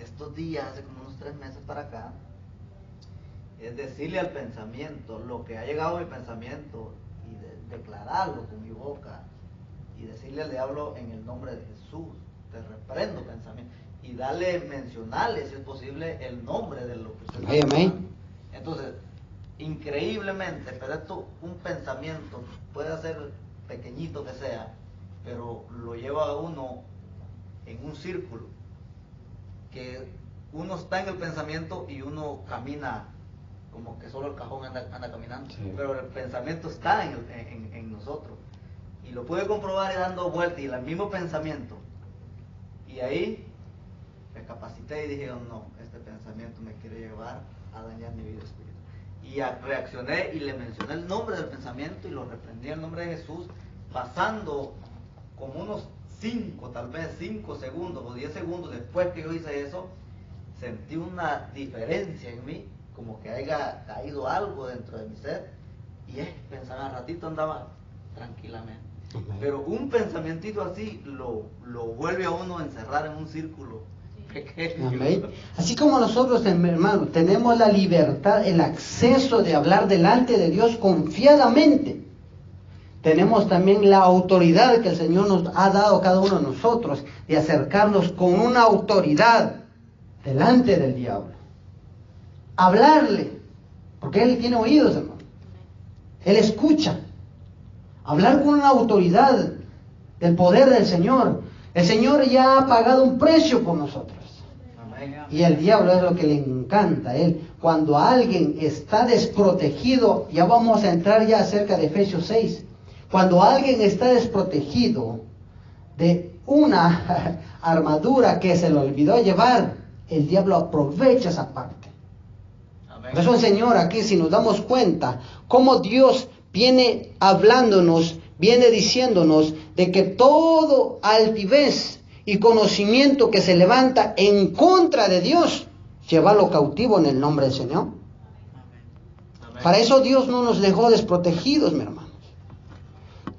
estos días, hace como unos 3 meses para acá, es decirle al pensamiento lo que ha llegado a mi pensamiento y declararlo con mi boca y decirle al diablo en el nombre de Jesús, te reprendo pensamiento, y mencionarle si es posible el nombre de lo que usted está pensando. Entonces, increíblemente, pero esto, un pensamiento puede ser pequeñito que sea, pero lo lleva a uno en un círculo, que uno está en el pensamiento y uno camina como que solo el cajón anda caminando, sí. Pero el pensamiento está en nosotros, y lo pude comprobar dando vueltas y el mismo pensamiento, y ahí me capacité y dije, oh, no, este pensamiento me quiere llevar a dañar mi vida espiritual. Y reaccioné y le mencioné el nombre del pensamiento y lo reprendí en el nombre de Jesús, pasando como unos 5 segundos o 10 segundos después que yo hice eso, sentí una diferencia en mí, como que haya caído algo dentro de mi ser, y pensaba, al ratito andaba tranquilamente. Amén. Pero un pensamientito así lo vuelve a uno a encerrar en un círculo pequeño. Amén. Así como nosotros, hermanos, tenemos la libertad, el acceso de hablar delante de Dios confiadamente, tenemos también la autoridad que el Señor nos ha dado a cada uno de nosotros de acercarnos con una autoridad delante del diablo, hablarle, porque Él tiene oídos, hermano, Él escucha, hablar con una autoridad del poder del Señor. El Señor ya ha pagado un precio por nosotros. Y el diablo es lo que le encanta a él. Cuando alguien está desprotegido, ya vamos a entrar ya acerca de Efesios 6. Cuando alguien está desprotegido de una armadura que se le olvidó llevar, el diablo aprovecha esa parte. Amén. Por eso el Señor aquí, si nos damos cuenta, cómo Dios viene hablándonos, viene diciéndonos de que todo altivez y conocimiento que se levanta en contra de Dios, llévalo cautivo en el nombre del Señor. Amén. Para eso Dios no nos dejó desprotegidos, mi hermanos.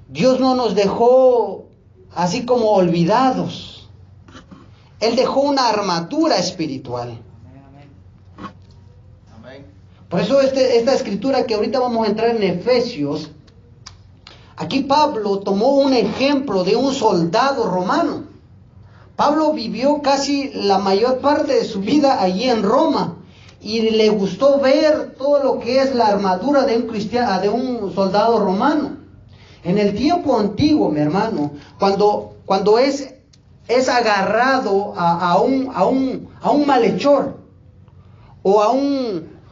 Dios no nos dejó así como olvidados. Él dejó una armadura espiritual. Amén. Por eso esta escritura que ahorita vamos a entrar en Efesios, aquí Pablo tomó un ejemplo de un soldado romano. Pablo vivió casi la mayor parte de su vida allí en Roma y le gustó ver todo lo que es la armadura de un soldado romano. En el tiempo antiguo, mi hermano, cuando es agarrado a un malhechor o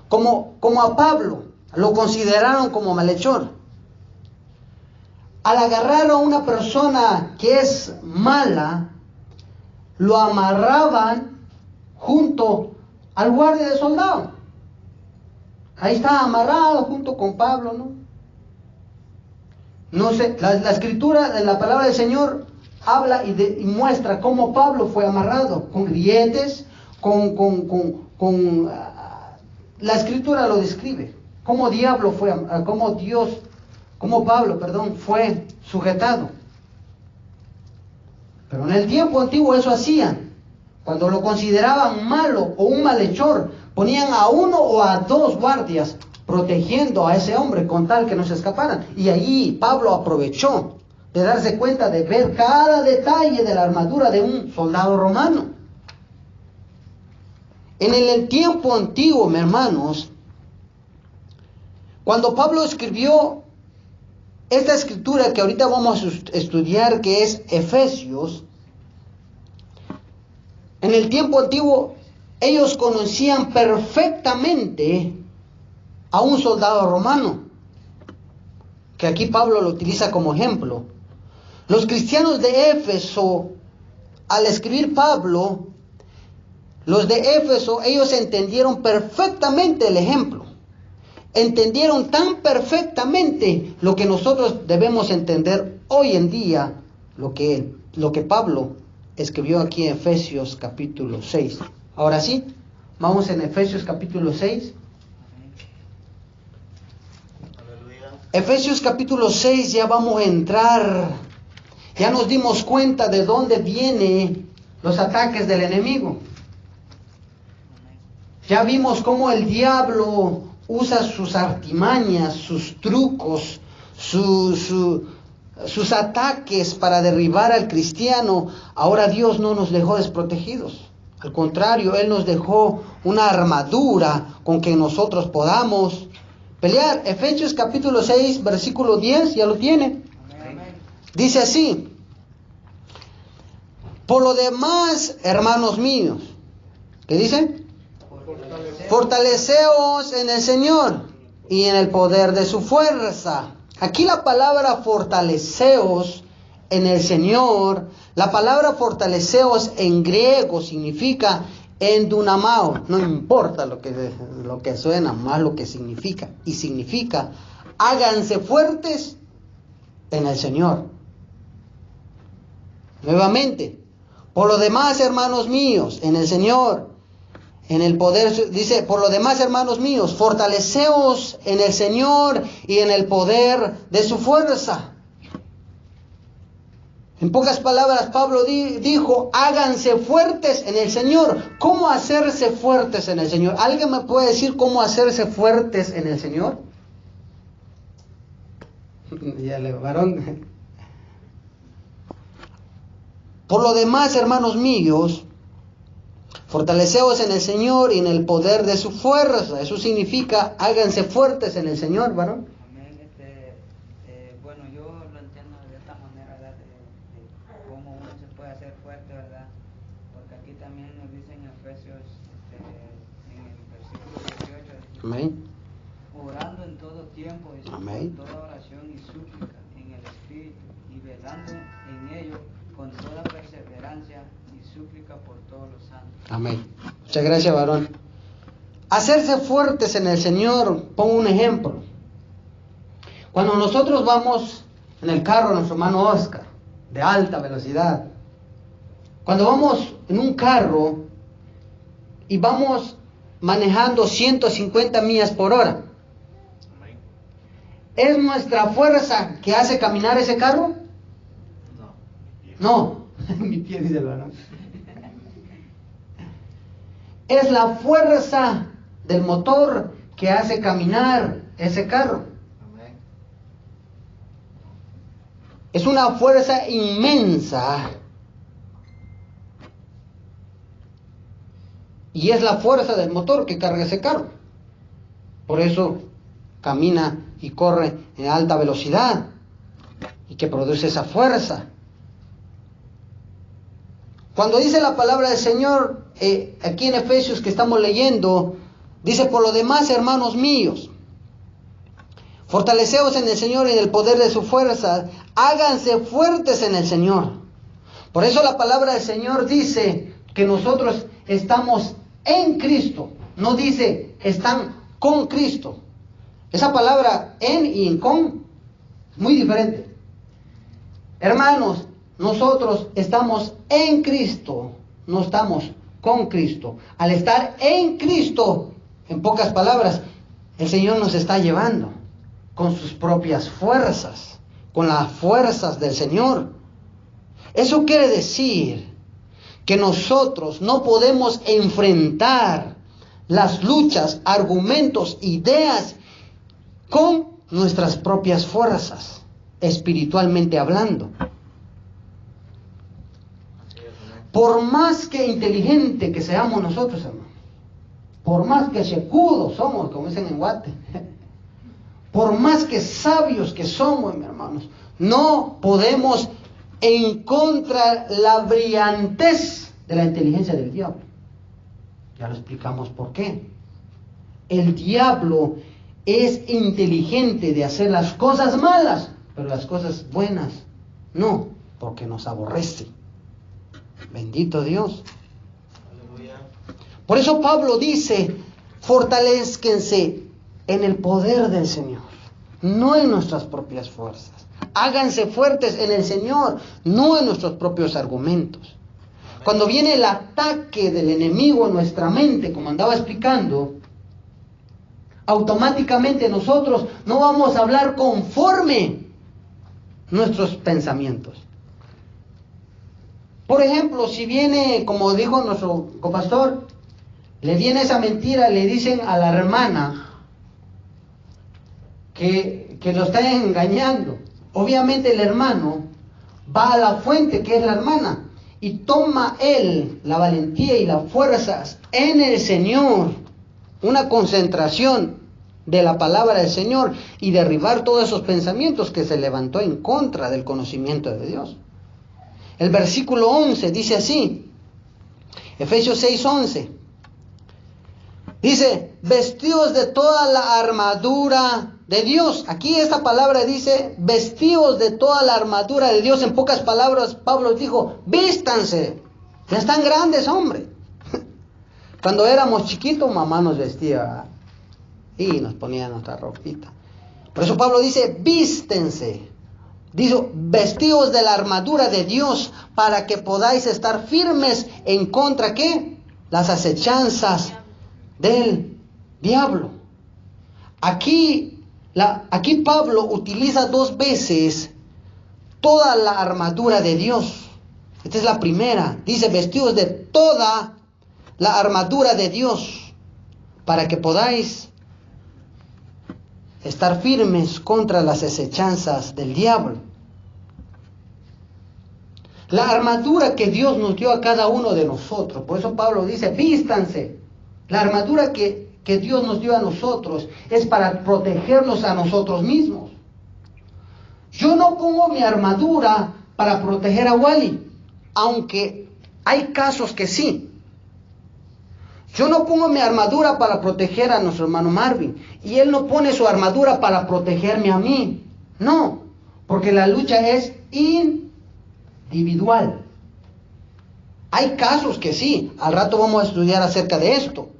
como a Pablo, lo consideraron como malhechor. Al agarrar a una persona que es mala, lo amarraban junto al guardia de soldado. Ahí está amarrado junto con Pablo, ¿no? No sé, la escritura de la palabra del Señor habla y muestra cómo Pablo fue amarrado, con grilletes, la escritura lo describe, cómo Pablo fue sujetado. Pero en el tiempo antiguo eso hacían. Cuando lo consideraban malo o un malhechor, ponían a 1 o a 2 guardias protegiendo a ese hombre con tal que no se escaparan. Y allí Pablo aprovechó de darse cuenta de ver cada detalle de la armadura de un soldado romano. En el tiempo antiguo, mis hermanos, cuando Pablo escribió esta escritura que ahorita vamos a estudiar, que es Efesios, en el tiempo antiguo ellos conocían perfectamente a un soldado romano, que aquí Pablo lo utiliza como ejemplo. Los cristianos de Éfeso, al escribir Pablo, los de Éfeso, ellos entendieron perfectamente el ejemplo. Entendieron tan perfectamente lo que nosotros debemos entender hoy en día, lo que Pablo escribió aquí en Efesios capítulo 6. Ahora sí, vamos en Efesios capítulo 6. Aleluya. Efesios capítulo 6, ya vamos a entrar. Ya nos dimos cuenta de dónde vienen los ataques del enemigo. Ya vimos cómo el diablo usa sus artimañas, sus trucos, sus ataques para derribar al cristiano. Ahora Dios no nos dejó desprotegidos. Al contrario, Él nos dejó una armadura con que nosotros podamos pelear. Efesios capítulo 6, versículo 10, ¿ya lo tiene? Dice así: por lo demás, hermanos míos, ¿qué dice? Fortaleceos en el Señor y en el poder de su fuerza. Aquí la palabra fortaleceos en el Señor, la palabra fortaleceos en griego significa endunamao. No importa lo que suena, más lo que significa. Y significa háganse fuertes en el Señor. Nuevamente, por lo demás, hermanos míos, en el Señor, en el poder, dice, por lo demás, hermanos míos, fortaleceos en el Señor y en el poder de su fuerza. En pocas palabras, Pablo dijo, háganse fuertes en el Señor. ¿Cómo hacerse fuertes en el Señor? ¿Alguien me puede decir cómo hacerse fuertes en el Señor? Ya le varón. Por lo demás, hermanos míos, fortaleceos en el Señor y en el poder de su fuerza. Eso significa, háganse fuertes en el Señor, varón. Amén. Bueno, yo lo entiendo de esta manera, ¿verdad? De cómo uno se puede hacer fuerte, ¿verdad? Porque aquí también nos dice en Efesios, en el versículo 18, Amén. orando en todo tiempo y Amén. con toda oración y súplica en el Espíritu y velando en ello con toda perseverancia y súplica por todos los santos. Amén. Muchas gracias, varón. Hacerse fuertes en el Señor, pongo un ejemplo. Cuando nosotros vamos en el carro, nuestro hermano Oscar, de alta velocidad, cuando vamos en un carro y vamos manejando 150 millas por hora, ¿es nuestra fuerza que hace caminar ese carro? No. Mi pie dice el varón. Es la fuerza del motor que hace caminar ese carro. Amén. Es una fuerza inmensa. Y es la fuerza del motor que carga ese carro. Por eso camina y corre en alta velocidad. Y que produce esa fuerza. Cuando dice la palabra del Señor, aquí en Efesios que estamos leyendo, dice, por lo demás, hermanos míos, fortaleceos en el Señor y en el poder de su fuerza, háganse fuertes en el Señor. Por eso la palabra del Señor dice que nosotros estamos en Cristo, no dice están con Cristo. Esa palabra en y en con es muy diferente. Hermanos, nosotros estamos en Cristo, no estamos con Cristo. Al estar en Cristo, en pocas palabras, el Señor nos está llevando con sus propias fuerzas, con las fuerzas del Señor. Eso quiere decir que nosotros no podemos enfrentar las luchas, argumentos, ideas con nuestras propias fuerzas, espiritualmente hablando. Por más que inteligente que seamos nosotros, hermanos, por más que checudos somos, como dicen en Guate, por más que sabios que somos, mis hermanos, no podemos encontrar la brillantez de la inteligencia del diablo. Ya lo explicamos por qué. El diablo es inteligente de hacer las cosas malas, pero las cosas buenas no, porque nos aborrece. Bendito Dios. Aleluya. Por eso Pablo dice, fortalezquense en el poder del Señor, no en nuestras propias fuerzas. Háganse fuertes en el Señor, no en nuestros propios argumentos. Cuando viene el ataque del enemigo en nuestra mente, como andaba explicando, automáticamente nosotros no vamos a hablar conforme nuestros pensamientos. Por ejemplo, si viene, como dijo nuestro copastor, le viene esa mentira, le dicen a la hermana que lo está engañando. Obviamente el hermano va a la fuente, que es la hermana, y toma él la valentía y las fuerzas en el Señor, una concentración de la palabra del Señor y derribar todos esos pensamientos que se levantó en contra del conocimiento de Dios. El versículo 11 dice así, Efesios 6:11, dice, vestidos de toda la armadura de Dios. Aquí esta palabra dice, vestidos de toda la armadura de Dios. En pocas palabras, Pablo dijo, vístanse, ya están grandes, hombre. Cuando éramos chiquitos, mamá nos vestía y nos ponía nuestra ropita. Por eso Pablo dice, vístense. Dijo, vestidos de la armadura de Dios para que podáis estar firmes en contra, ¿qué? Las acechanzas del diablo. Aquí Pablo utiliza 2 veces toda la armadura de Dios. Esta es la primera. Dice, vestidos de toda la armadura de Dios para que podáis estar firmes contra las acechanzas del diablo. La armadura que Dios nos dio a cada uno de nosotros. Por eso Pablo dice, vístanse. La armadura que Dios nos dio a nosotros es para protegernos a nosotros mismos. Yo no pongo mi armadura para proteger a Wally, aunque hay casos que sí. Yo no pongo mi armadura para proteger a nuestro hermano Marvin, y él no pone su armadura para protegerme a mí. No, porque la lucha es individual. Hay casos que sí, al rato vamos a estudiar acerca de esto.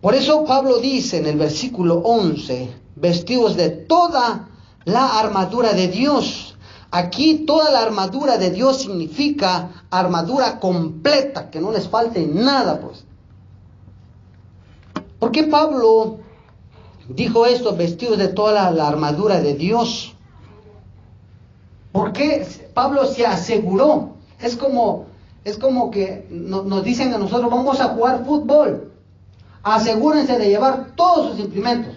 Por eso Pablo dice en el versículo 11, vestidos de toda la armadura de Dios. Aquí toda la armadura de Dios significa armadura completa, que no les falte nada, pues. ¿Por qué Pablo dijo esto, vestidos de toda la armadura de Dios? ¿Por qué Pablo se aseguró? Es como que nos dicen a nosotros, vamos a jugar fútbol. Asegúrense de llevar todos sus implementos,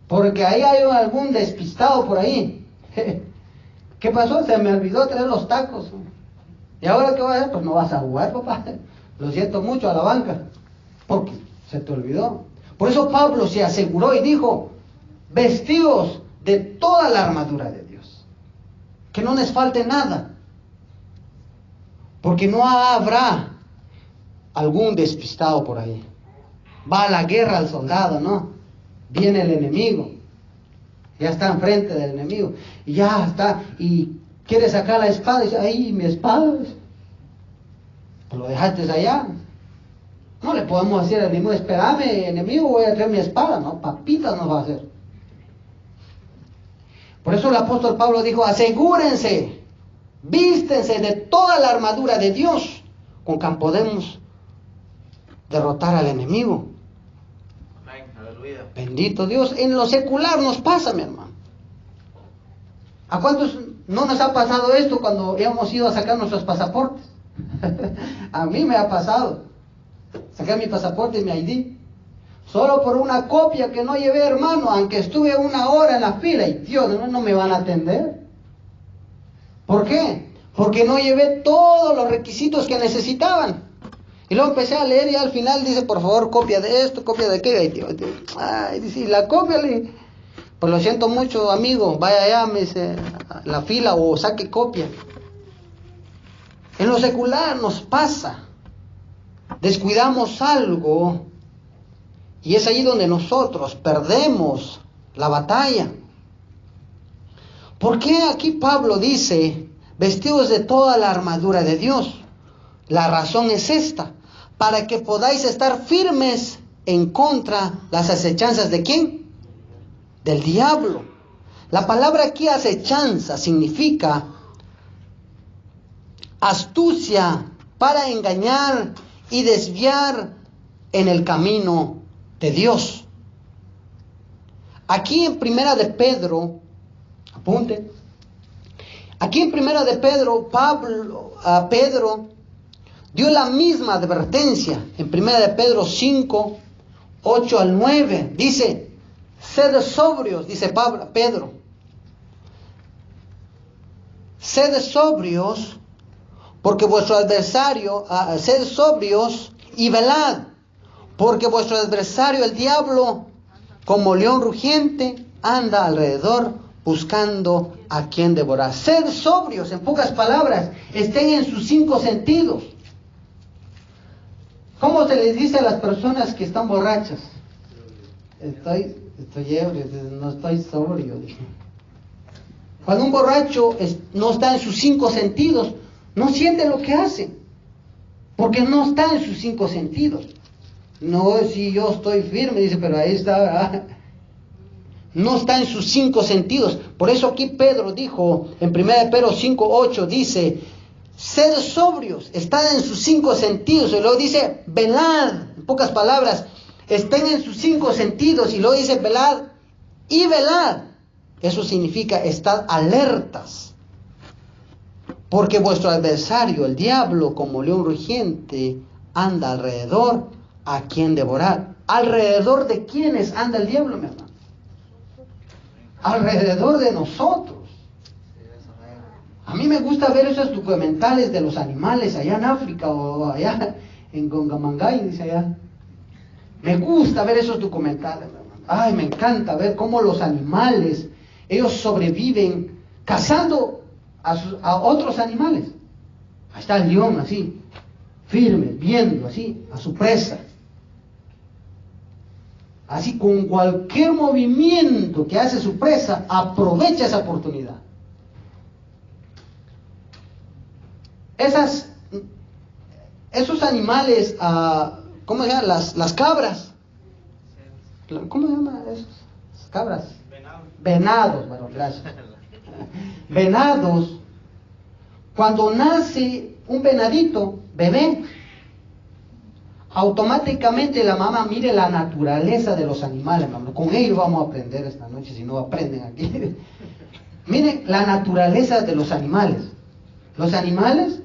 porque ahí hay algún despistado por ahí. ¿Qué pasó? Se me olvidó traer los tacos. ¿Y ahora qué voy a hacer? Pues no vas a jugar, papá. Lo siento mucho, a la banca, porque se te olvidó. Por eso Pablo se aseguró y dijo, vestidos de toda la armadura de Dios, que no les falte nada, porque no habrá algún despistado por ahí. Va a la guerra el soldado, ¿no? Viene el enemigo, ya está enfrente del enemigo, y ya está, y quiere sacar la espada, y dice, ¡ay, mi espada! Pues lo dejaste allá. No le podemos decir al enemigo, espérame, enemigo, voy a traer mi espada. No, papita nos va a hacer. Por eso el apóstol Pablo dijo, asegúrense, vístense de toda la armadura de Dios, con que podemos derrotar al enemigo. Amén, aleluya. Bendito Dios. En lo secular nos pasa, mi hermano. ¿A cuántos no nos ha pasado esto cuando hemos ido a sacar nuestros pasaportes? A mí me ha pasado. Sacar mi pasaporte y mi ID. Solo por una copia que no llevé, hermano, aunque estuve 1 hora en la fila, y Dios, no me van a atender. ¿Por qué? Porque no llevé todos los requisitos que necesitaban. Y luego empecé a leer y al final dice, por favor, copia de esto, copia de aquello. Ay, dice, la copia, pues lo siento mucho, amigo, vaya allá, me dice, a la fila o saque copia. En lo secular nos pasa. Descuidamos algo y es ahí donde nosotros perdemos la batalla. ¿Por qué aquí Pablo dice, vestidos de toda la armadura de Dios? La razón es esta, para que podáis estar firmes en contra las acechanzas ¿de quién? Del diablo. La palabra aquí acechanza significa astucia para engañar y desviar en el camino de Dios. Aquí en Primera de Pedro, apunte, aquí en Primera de Pedro, Pedro dio la misma advertencia en Primera de Pedro 5, 8 al 9. Dice, sed sobrios, dice Pedro. Sed sobrios, porque vuestro adversario, sed sobrios y velad, porque vuestro adversario, el diablo, como león rugiente, anda alrededor buscando a quien devorar. Sed sobrios, en pocas palabras, estén en sus 5 sentidos. ¿Cómo se les dice a las personas que están borrachas? Estoy ebrio, no estoy sobrio. Cuando un borracho no está en sus 5 sentidos, no siente lo que hace, porque no está en sus 5 sentidos. No, si yo estoy firme, dice, pero ahí está, ¿verdad? No está en sus 5 sentidos. Por eso aquí Pedro dijo, en 1 Pedro 5, 8, dice, sed sobrios, estad en sus 5 sentidos. Y luego dice, velad, en pocas palabras, estén en sus 5 sentidos. Y luego dice, velad y velad. Eso significa, estad alertas. Porque vuestro adversario, el diablo, como león rugiente, anda alrededor a quien devorar. ¿Alrededor de quiénes anda el diablo, mi hermano? Alrededor de nosotros. A mí me gusta ver esos documentales de los animales allá en África o allá en Gongamangay, dice allá. Me gusta ver esos documentales, mi hermano. Ay, me encanta ver cómo los animales, ellos sobreviven cazando a otros animales. Ahí está el león así, firme, viendo así a su presa. Así, con cualquier movimiento que hace su presa, aprovecha esa oportunidad. Esos animales, ¿cómo se llaman? Las cabras. ¿Cómo se llaman esos? Cabras. Venados, bueno, gracias. Venados. Cuando nace un venadito, bebé, automáticamente la mamá mire la naturaleza de los animales, mamá. Con ellos vamos a aprender esta noche, si no aprenden aquí. Miren la naturaleza de los animales. Los animales,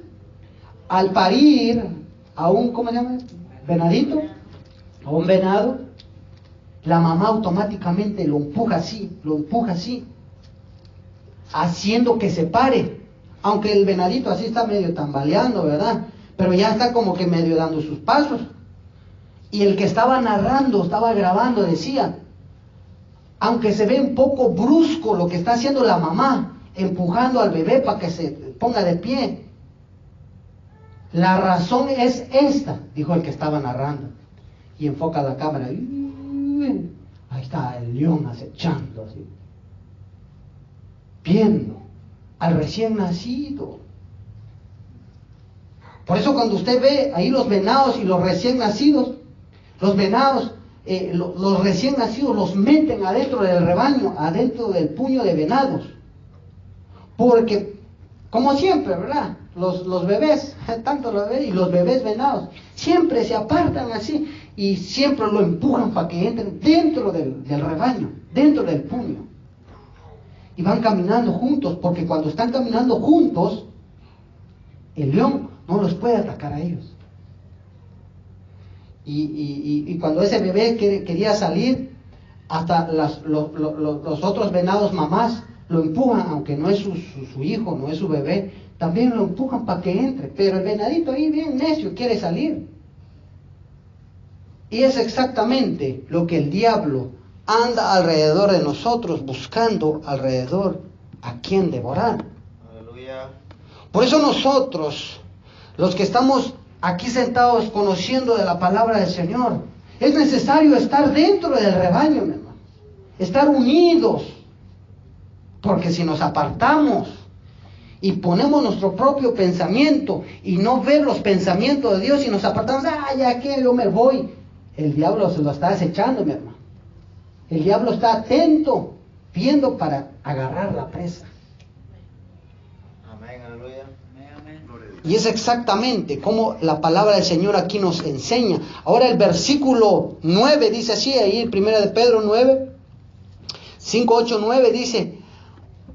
al parir a un, ¿cómo se llama? Venadito, a un venado, la mamá automáticamente lo empuja así, haciendo que se pare. Aunque el venadito así está medio tambaleando, ¿verdad? Pero ya está como que medio dando sus pasos. Y el que estaba narrando, estaba grabando, decía, aunque se ve un poco brusco lo que está haciendo la mamá, empujando al bebé para que se ponga de pie, la razón es esta, dijo el que estaba narrando. Y enfoca la cámara. Ahí está el león acechando así, viendo al recién nacido. Por eso cuando usted ve ahí los venados y los recién nacidos, los venados, los recién nacidos los meten adentro del rebaño, adentro del puño de venados. Porque, como siempre, ¿verdad? Los bebés, tanto los bebés y los bebés venados, siempre se apartan así y siempre lo empujan para que entren dentro del rebaño, dentro del puño. Y van caminando juntos, porque cuando están caminando juntos, el león no los puede atacar a ellos. Y cuando ese bebé quería salir, hasta los otros venados mamás lo empujan, aunque no es su hijo, no es su bebé, también lo empujan para que entre. Pero el venadito ahí bien necio quiere salir. Y es exactamente lo que el diablo anda alrededor de nosotros, buscando alrededor a quien devorar. Aleluya. Por eso nosotros, los que estamos aquí sentados conociendo de la palabra del Señor, es necesario estar dentro del rebaño, mi hermano, estar unidos, porque si nos apartamos y ponemos nuestro propio pensamiento y no ver los pensamientos de Dios y nos apartamos, ya que yo me voy, el diablo se lo está acechando, mi hermano. El diablo está atento, viendo para agarrar la presa. Amén, aleluya. Amén, amén. Y es exactamente como la palabra del Señor aquí nos enseña. Ahora el versículo 9 dice así, ahí en 1 de Pedro 9, 5, 8, 9 dice,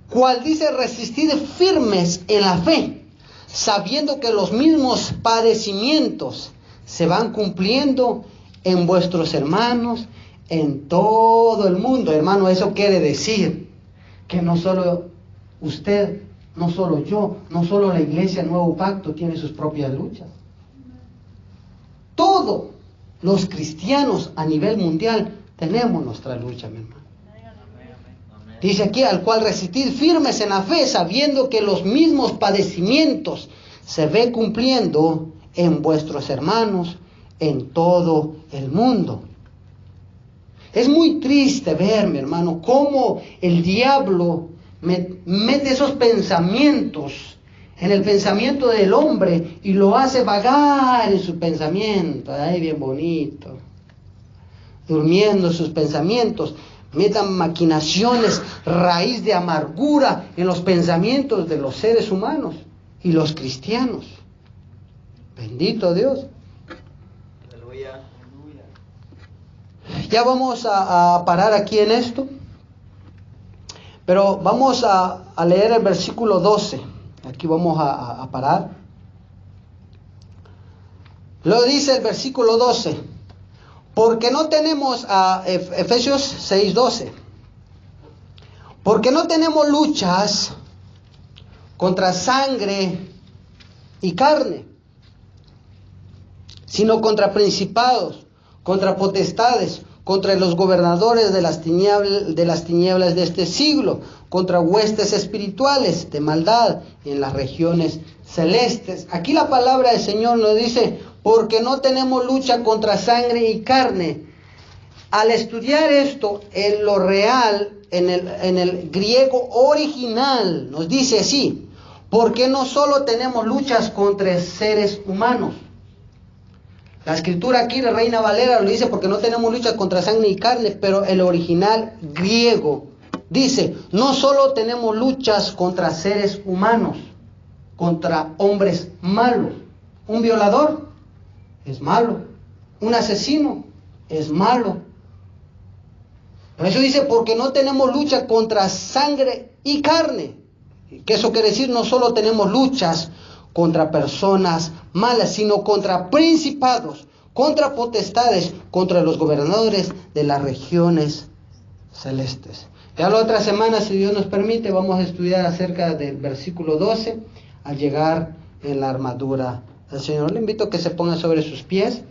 cual dice, resistid firmes en la fe, sabiendo que los mismos padecimientos se van cumpliendo en vuestros hermanos en todo el mundo. Hermano, eso quiere decir que no solo usted, no solo yo, no solo la iglesia Nuevo Pacto tiene sus propias luchas. Todos los cristianos a nivel mundial tenemos nuestra lucha, mi hermano. Dice aquí, al cual resistid firmes en la fe, sabiendo que los mismos padecimientos se ven cumpliendo en vuestros hermanos en todo el mundo. Es muy triste ver, mi hermano, cómo el diablo mete esos pensamientos en el pensamiento del hombre y lo hace vagar en su pensamiento, ahí bien bonito, durmiendo sus pensamientos. Metan maquinaciones, raíz de amargura en los pensamientos de los seres humanos y los cristianos. Bendito Dios. Aleluya. Ya vamos a parar aquí en esto, pero vamos a leer el versículo 12. Aquí vamos a parar. Lo dice el versículo 12. Porque no tenemos, Efesios 6:12, porque no tenemos luchas contra sangre y carne, sino contra principados, contra potestades, contra los gobernadores de las tinieblas de este siglo, contra huestes espirituales de maldad en las regiones celestes. Aquí la palabra del Señor nos dice, porque no tenemos lucha contra sangre y carne. Al estudiar esto en lo real, en el griego original, nos dice así, porque no solo tenemos luchas contra seres humanos. La escritura aquí de Reina Valera lo dice porque no tenemos lucha contra sangre y carne, pero el original griego dice, no solo tenemos luchas contra seres humanos, contra hombres malos. Un violador es malo, un asesino es malo. Por eso dice, porque no tenemos lucha contra sangre y carne. Que eso quiere decir, no solo tenemos luchas contra personas malas, sino contra principados, contra potestades, contra los gobernadores de las regiones celestes. Ya la otra semana, si Dios nos permite, vamos a estudiar acerca del versículo 12, al llegar en la armadura del Señor. Le invito a que se ponga sobre sus pies.